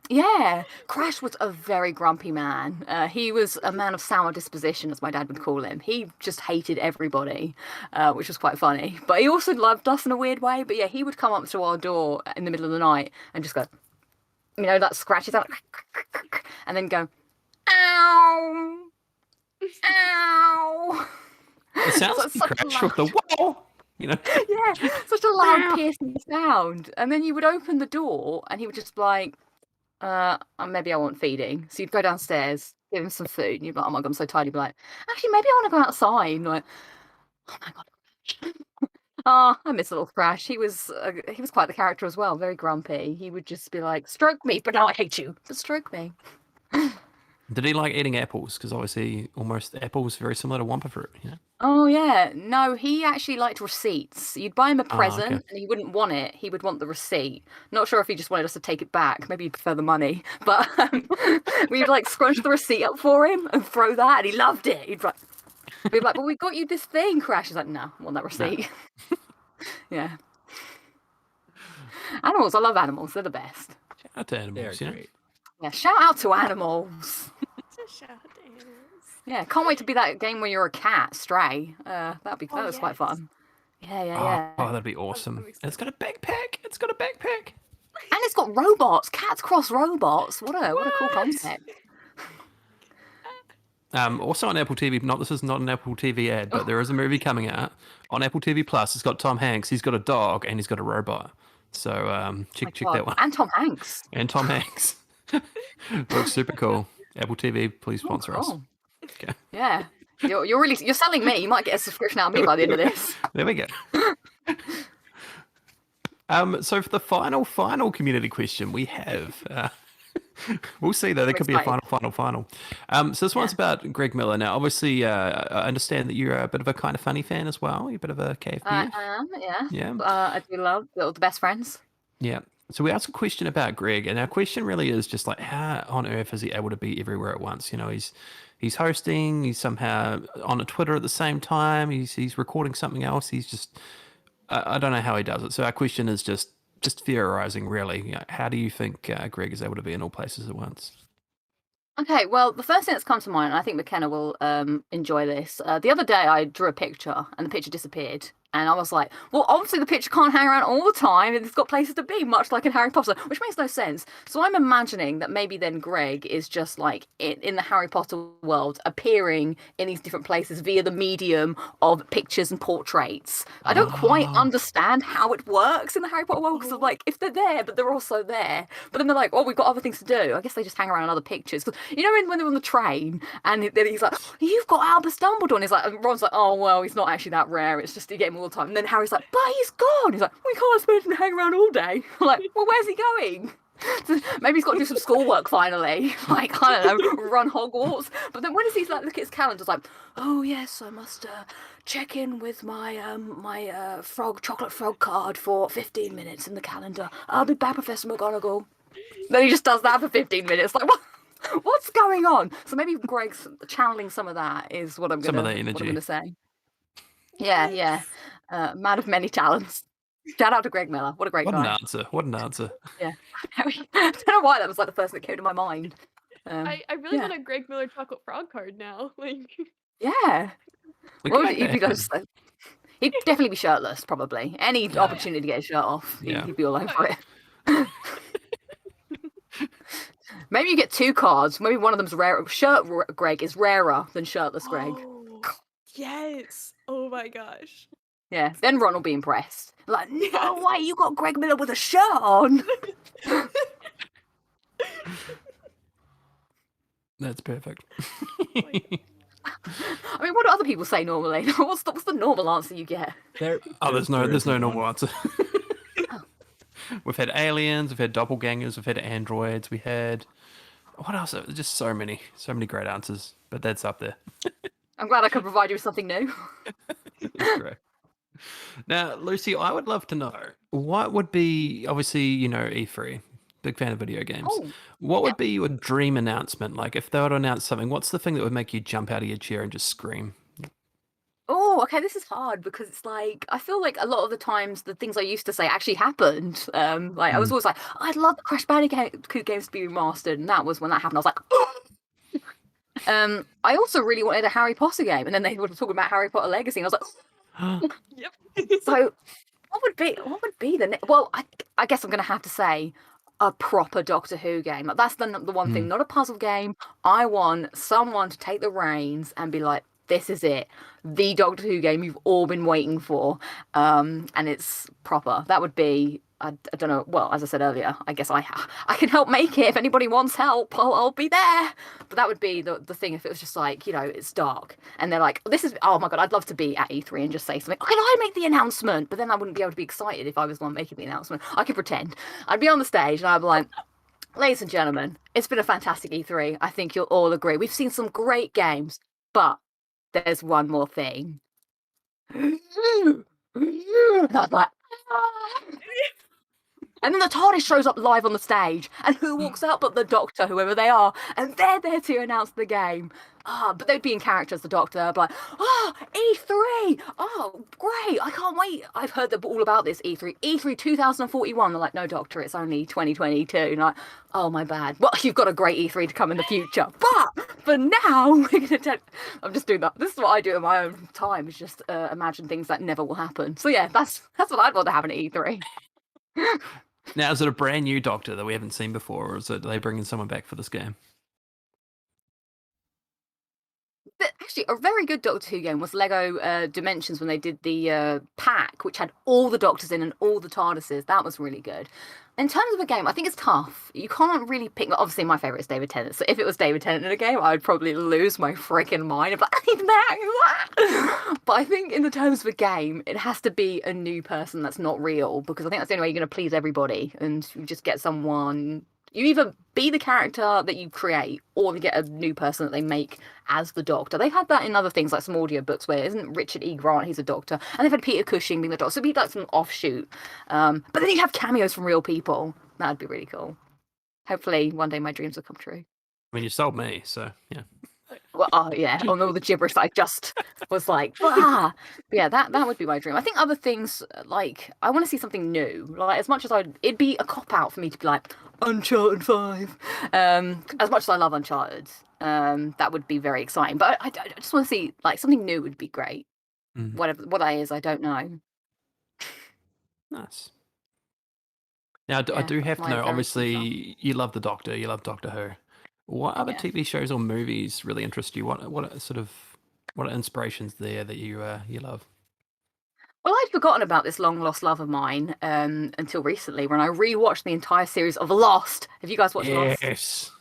Yeah, Crash was a very grumpy man. He was a man of sour disposition, as my dad would call him. He just hated everybody, which was quite funny. But he also loved us in a weird way. But yeah, he would come up to our door in the middle of the night and just go, that scratchy sound, and then go, ow, ow. It sounds So like it's such a Crash with the loud, whoa, you know. yeah, such a loud, piercing sound. And then you would open the door, and he would just be like, maybe I want feeding. So you'd go downstairs, give him some food, and you'd be like, oh my God, I'm so tired. You'd be like, actually, maybe I want to go outside. And you're like, oh my God. Oh, I miss little Crash. He was quite the character as well, very grumpy. He would just be like, stroke me, but now I hate you. But stroke me. Did he like eating apples? Because obviously, almost apples very similar to Wampa fruit. You know. Oh yeah, no, he actually liked receipts. You'd buy him a Oh, okay. present and he wouldn't want it. He would want the receipt. Not sure if he just wanted us to take it back. Maybe he'd prefer the money. But we'd like scrunch the receipt up for him and throw that, and he loved it. We'd be like, "But we got you this thing, Crash." He's like, "No, I want that receipt." Yeah. Animals, I love animals. They're the best. Shout out to They're animals, you know. great. Yeah, shout out to animals. Just shout out to animals. Yeah, can't wait to be that game where you're a cat, Stray. That Oh, was quite yes. fun. Yeah, yeah, Oh, yeah. oh, that'd be awesome. And it's got a backpack. It's got a backpack. And it's got robots. Cats cross robots. What a cool concept. Also on Apple TV. This is not an Apple TV ad, but there is a movie coming out on Apple TV Plus. It's got Tom Hanks. He's got a dog and he's got a robot. So check God. that one. And Tom Hanks. And Tom Hanks. Looks super cool. Apple TV, please sponsor us. Cool. Okay. Yeah. You're selling me. You might get a subscription out of me by the end of this. There we go. So for the final community question we have, we'll see though. There could be a final. So this one's about Greg Miller. Now, obviously, I understand that you're a bit of a Kind of Funny fan as well. You're a bit of a KFB. I am, yeah. Yeah. I do love the best friends. Yeah. So we asked a question about Greg, and our question really is just like, how on earth is he able to be everywhere at once? You know, he's hosting, he's somehow on a Twitter at the same time, he's recording something else. He's just, I don't know how he does it. So our question is just theorizing, really. You know, how do you think Greg is able to be in all places at once? Okay, well, the first thing that's come to mind, and I think McKenna will enjoy this. The other day, I drew a picture, and the picture disappeared. And I was like, well, obviously the picture can't hang around all the time, and it's got places to be, much like in Harry Potter, which makes no sense. So I'm imagining that maybe then Greg is just like in the Harry Potter world, appearing in these different places via the medium of pictures and portraits. I don't quite understand how it works in the Harry Potter world, because like, if they're there, but they're also there, but then they're like, oh, we've got other things to do. I guess they just hang around in other pictures. Because you know, when they're on the train, and then he's like, you've got Albus Dumbledore, and he's like, and Ron's like, oh, well, he's not actually that rare. It's just you get him all the time. And then Harry's like, but he's gone. He's like, we can't expect him to hang around all day. I'm like, well, where's he going? Maybe he's got to do some schoolwork finally. Like, I don't know, run Hogwarts. But then when does he like look at his calendar? It's like, oh yes, I must check in with my chocolate frog card for 15 minutes in the calendar. I'll be back, Professor McGonagall. Then he just does that for 15 minutes. Like, what? What's going on? So maybe Greg's channeling some of that is what I'm gonna say. Yeah, yeah. Man of many talents. Shout out to Greg Miller. What a great guy. What an answer. Yeah. I don't know why that was like the first thing that came to my mind. I really want a Greg Miller chocolate frog card now. Like, yeah. He'd definitely be shirtless, probably. Any opportunity to get his shirt off, he'd be all over it. Maybe you get two cards. Maybe one of them's rare. Greg is rarer than shirtless Greg. Oh, yes. Oh my gosh. Yeah. Then Ron will be impressed. Like, no way, you got Greg Miller with a shirt on. That's perfect. I mean, what do other people say normally? What's the normal answer you get? There's no normal answer. We've had aliens, we've had doppelgangers, we've had androids, we had what else? Just so many great answers. But that's up there. I'm glad I could provide you with something new. That's great. Now, Lucy, I would love to know what would be, obviously, you know, E3, big fan of video games. What would be your dream announcement? Like, if they were to announce something, what's the thing that would make you jump out of your chair and just scream? Oh, okay, this is hard because it's like, I feel like a lot of the times the things I used to say actually happened. I was always like, I'd love the Crash Bandicoot games to be remastered, and that was when that happened. I was like, oh! I also really wanted a Harry Potter game, and then they were talking about Harry Potter Legacy, and I was like, Yep. So what would be the well, I guess I'm gonna have to say a proper Doctor Who game. Like, that's the one thing, not a puzzle game. I want someone to take the reins and be like, this is it, the Doctor Who game you've all been waiting for, and it's proper. That would be. I don't know. Well, as I said earlier, I guess I can help make it. If anybody wants help, I'll be there. But that would be the thing if it was just like, it's dark and they're like, this is, oh my God, I'd love to be at E3 and just say something. Can I make the announcement? But then I wouldn't be able to be excited if I was the one making the announcement. I could pretend. I'd be on the stage and I'd be like, ladies and gentlemen, it's been a fantastic E3. I think you'll all agree. We've seen some great games, but there's one more thing. And I'd like, ah. And then the TARDIS shows up live on the stage, and who walks out but the Doctor, whoever they are, and they're there to announce the game. But they'd be in character as the Doctor. I'd be like, E3! Oh, great! I can't wait. I've heard all about this E3. E3 2041. They're like, no, Doctor, it's only 2022. And I'm like, oh, my bad. Well, you've got a great E3 to come in the future. But for now, we're going to I'm just doing that. This is what I do in my own time, is just imagine things that never will happen. So yeah, that's what I'd want to happen at E3. Now, is it a brand new Doctor that we haven't seen before, or is it they bringing someone back for this game? But actually, a very good Doctor Who game was Lego Dimensions when they did the pack, which had all the Doctors in and all the TARDISes. That was really good. In terms of a game, I think it's tough. You can't really pick. Obviously, my favourite is David Tennant. So if it was David Tennant in a game, I would probably lose my freaking mind. I'd be like, but I think in the terms of a game, it has to be a new person that's not real, because I think that's the only way you're going to please everybody. And you just get someone. You either be the character that you create, or you get a new person that they make as the Doctor. They've had that in other things, like some audiobooks where isn't Richard E. Grant, he's a Doctor, and they've had Peter Cushing being the Doctor. So it'd be like some offshoot. But then you have cameos from real people. That'd be really cool. Hopefully one day my dreams will come true. I mean, you sold me, so yeah. Well, yeah, on all the gibberish that I just was like, ah. But yeah, that would be my dream. I think other things, like, I want to see something new. Like, as much as it'd be a cop out for me to be like, Uncharted 5. As much as I love Uncharted, that would be very exciting. But I just want to see, like, something new would be great. What that is, I don't know. Nice. Now, I do have to know, obviously, you love the Doctor, you love Doctor Who. What other TV shows or movies really interest you? What are inspirations there that you love? Well, I'd forgotten about this long lost love of mine until recently when I rewatched the entire series of Lost. Have you guys watched Lost? Yes.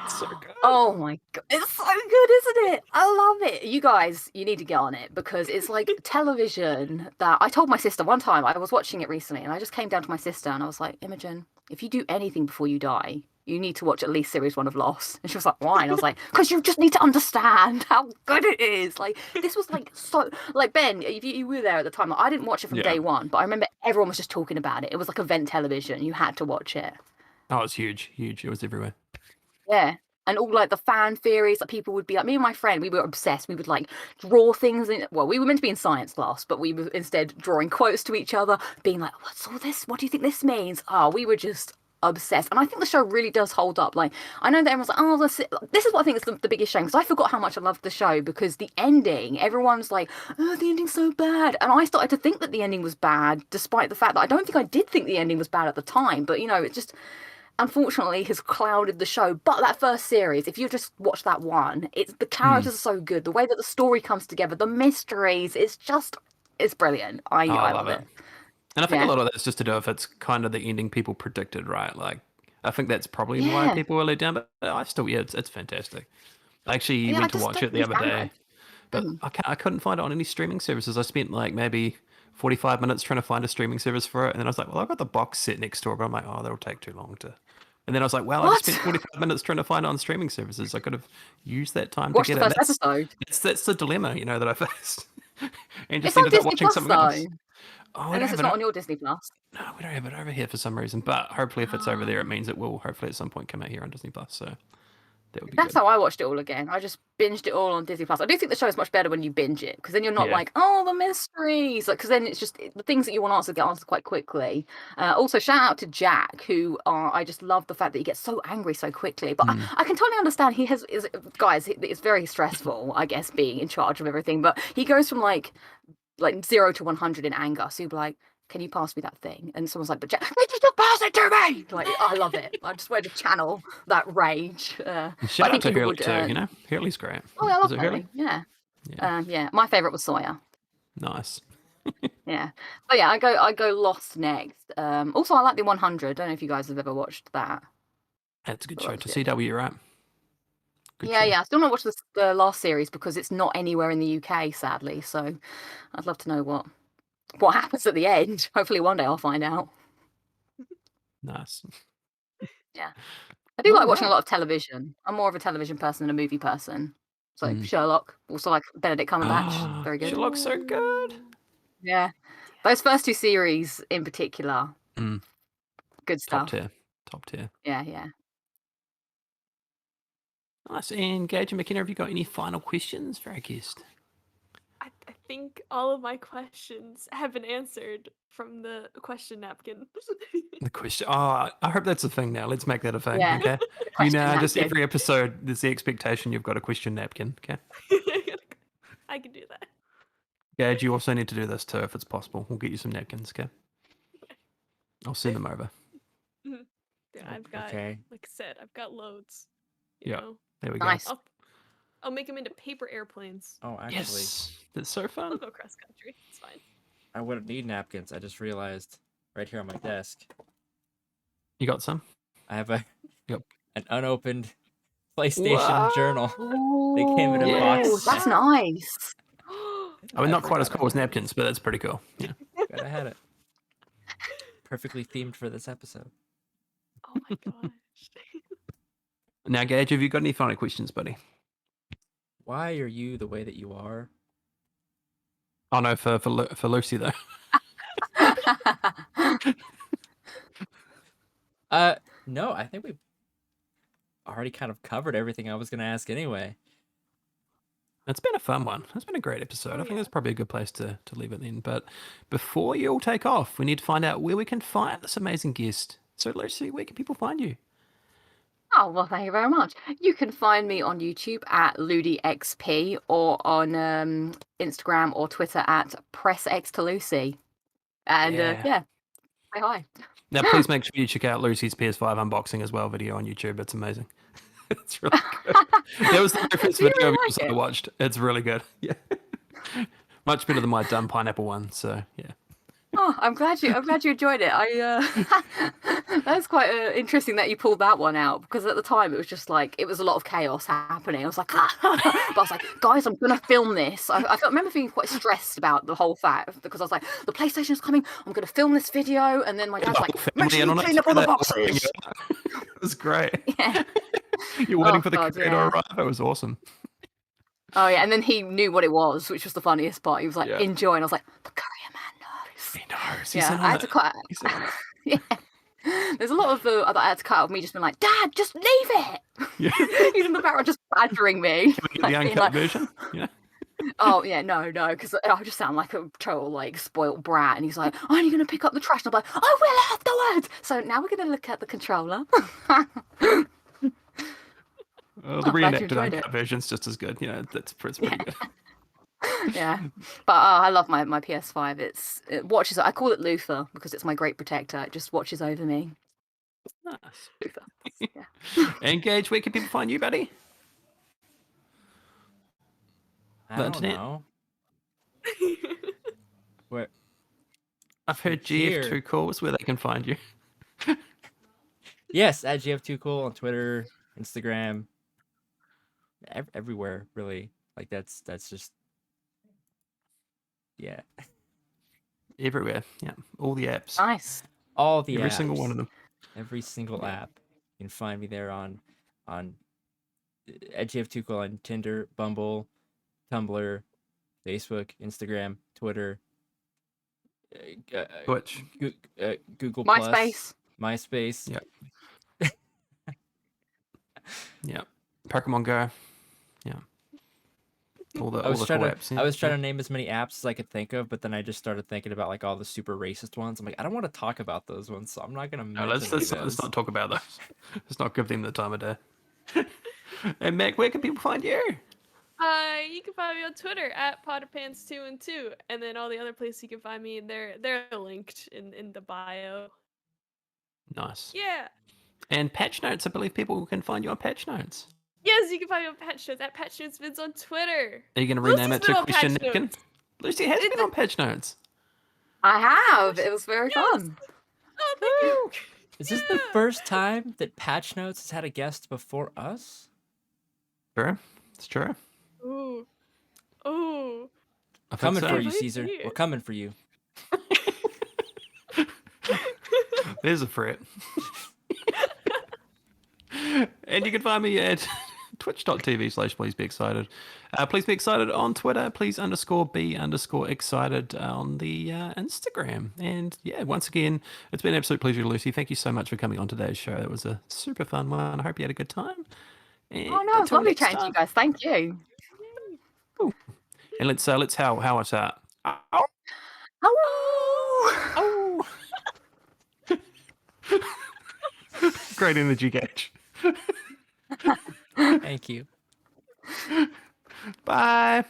It's so good. Oh my God. It's so good, isn't it? I love it. You guys, you need to get on it, because it's like television that I told my sister one time. I was watching it recently and I just came down to my sister and I was like, Imogen, if you do anything before you die, you need to watch at least series 1 of Lost. And she was like, why? And I was like, because you just need to understand how good it is. Like, this was like so, like, Ben, you were there at the time. Like, I didn't watch it from day one, but I remember everyone was just talking about it. It was like event television. You had to watch it. Oh, it's huge. It was everywhere. Yeah. And all like the fan theories that people would be like, me and my friend, we were obsessed. We would like draw things in. Well, we were meant to be in science class, but we were instead drawing quotes to each other, being like, what's all this? What do you think this means? Oh, we were just obsessed. And I think the show really does hold up. Like, I know that everyone's like, oh, this is what I think is the biggest shame, because I forgot how much I loved the show, because the ending, everyone's like, oh, the ending's so bad. And I started to think that the ending was bad, despite the fact that I don't think I did think the ending was bad at the time. But, it just unfortunately has clouded the show. But that first series, if you just watch that one, the characters are so good, the way that the story comes together, the mysteries, it's brilliant. I love it. And I think a lot of that's just to do if it's kind of the ending people predicted, right? Like, I think that's probably why people were let down. But I still, it's fantastic. I actually went to watch it the other day, but I couldn't find it on any streaming services. I spent like maybe 45 minutes trying to find a streaming service for it, and then I was like, well, I've got the box set next door, but I'm like, oh, that'll take too long to. And then I was like, well, I just spent 45 minutes trying to find it on streaming services. I could have used that time to get it. Watch the first episode. That's the dilemma, that I faced. And just ended up watching something else. Oh, unless it's not on your Disney Plus. No, we don't have it over here for some reason. But hopefully, if it's over there, it means it will hopefully at some point come out here on Disney Plus. So that would be. That's how I watched it all again. I just binged it all on Disney Plus. I do think the show is much better when you binge it, because then you're not like, oh, the mysteries, like, because then it's just the things that you want answered get answered quite quickly. Also, shout out to Jack, who I just love the fact that he gets so angry so quickly. But I can totally understand. Guys, it's very stressful, I guess, being in charge of everything. But he goes from like 0 to 100 in anger. So you'd be like, can you pass me that thing? And someone's like, but Jack, just pass it to me! Like, I love it. I just wanted to channel that rage. Shout out to Hurley too, Hurley's great. Oh, I love Hurley. Yeah. Yeah. My favorite was Sawyer. Nice. Yeah, but yeah, I go Lost next. Also, I like the 100. Don't know if you guys have ever watched that. That's a good But show. that was To good. CW, right? Good Yeah, show. yeah. I still not watched the last series because it's not anywhere in the UK, sadly. So I'd love to know what happens at the end. Hopefully, one day I'll find out. Nice. Yeah, I do All like watching a right. lot of television. I'm more of a television person than a movie person. So Mm. Sherlock, also like Benedict Cumberbatch, Ah, very good. Sherlock's so good. Yeah, those first two series in particular, Mm. good Top stuff. tier. Top tier. Yeah, yeah. Nice. And Gage and McKenna, have you got any final questions for our guest? I think all of my questions have been answered from the question napkin. The question. Oh, I hope that's a thing now. Let's make that a thing. Yeah. Okay. The question Just napkin. every episode, there's the expectation you've got a question napkin. Okay. I can do that. Gage, you also need to do this too if it's possible. We'll get you some napkins. Okay. I'll send them over. Yeah, I've got, Okay. like I said, I've got loads. You Yeah. know, There we go. Nice. I'll make them into paper airplanes. Oh, actually, Yes. That's so I'll fun. go cross country. It's fine. I wouldn't need napkins. I just realized right here on my desk, You got some? I have Yep. an unopened PlayStation What? journal. They came in a box Ooh, Yes. that's set. nice. I mean, I not quite as forgot I cool as had it. napkins, but that's pretty cool. Yeah. But I had it. Perfectly themed for this episode. Oh my gosh. Now, Gage, have you got any final questions, buddy? Why are you the way that you are? Oh no, for Lucy though. No, I think we've already kind of covered everything I was gonna ask anyway. It's been a fun one. It's been a great episode. I think Yeah. that's probably a good place to leave it then. But before you all take off, we need to find out where we can find this amazing guest. So, Lucy, where can people find you? Oh, well, thank you very much. You can find me on YouTube at LudyXP or on Instagram or Twitter at PressX2Lucy. And Yeah. say hi. Now, please make sure you check out Lucy's PS5 unboxing as well video on YouTube. It's amazing. It's really good. That was the very first Do you video really of like yours I it? watched. It's really good. Yeah. Much better than my dumb pineapple one. So, yeah. Oh, I'm glad you enjoyed it. That's quite interesting that you pulled that one out because at the time it was just like it was a lot of chaos happening. I was like, but I was like, guys, I'm gonna film this. I remember feeling quite stressed about the whole fact because I was like, the PlayStation's coming. I'm gonna film this video, and then my dad's like, make sure you clean up all the boxes. It was great. Yeah. You're waiting Oh, for the God, creator to yeah. arrive. It was awesome. Oh yeah, and then he knew what it was, which was the funniest part. He was like, Yeah. enjoy, and I was like, the courier man knows. He knows. He's Yeah, in I on had to it. cut. He's in on it. Yeah. There's a lot of that I had to cut of me just being like, Dad, just leave it. Yeah. He's in the background just badgering me. Can we get the Like, being uncut like, version? Yeah. oh yeah, no, because I just sound like a total like spoilt brat. And he's like, I'm only gonna pick up the trash. And I'm like, I will afterwards. So now we're gonna look at the controller. The I'm glad you reenacted enjoyed uncut it. version's just as good. You know, that's pretty good. Yeah, but I love my PS5. It watches. I call it Luther because it's my great protector. It just watches over me. Nice. Luther. Yeah. And Gage, where can people find you, buddy? I The don't internet? know. Where? I've heard Here. GF2 calls where they can find you. Yes, at GF2Cool on Twitter, Instagram, everywhere really. Like that's just yeah. Everywhere. Yeah. All the apps. Nice. All the Every apps, single one of them. every single Yeah. app. You can find me there on at GF2Cool on Tinder, Bumble, Tumblr, Facebook, Instagram, Twitter, Twitch. Google MySpace. MySpace. Yeah. Yeah. Pokemon Go. Yeah. All the I was cool trying to apps. Yeah. I was trying to name as many apps as I could think of, but then I just started thinking about like all the super racist ones. I'm like, I don't want to talk about those ones, so I'm not gonna No, mention let's not talk about those. Let's not give them the time of day. And Mac, where can people find you? You can find me on Twitter at PotterPants212, and then all the other places you can find me, they're linked in the bio. Nice. Yeah. And Patch Notes, I believe people can find you on Patch Notes. Yes, you can find me on Patch Notes at Patch Notes Vids on Twitter. Are you going to rename Lucy's it to been on Question Patch Napkin? Notes. Lucy has It's been on Patch Notes. I have. It was very Yes. fun. Oh, thank you. Is this the first time that Patch Notes has had a guest before us? True. It's true. Ooh. Ooh. I think Coming so. for you, Might Caesar. be. We're coming for you. There's a threat. And you can find me at twitch.tv/please be excited. Please be excited on Twitter. Please _be _excited on the Instagram. And yeah, once again, it's been an absolute pleasure, Lucy. Thank you so much for coming on today's show. It was a super fun one. I hope you had a good time. And Oh no, it's until lovely next chatting to time. you guys. Thank you. And let's how us out. Oh. Great energy, Gage. Thank you. Bye.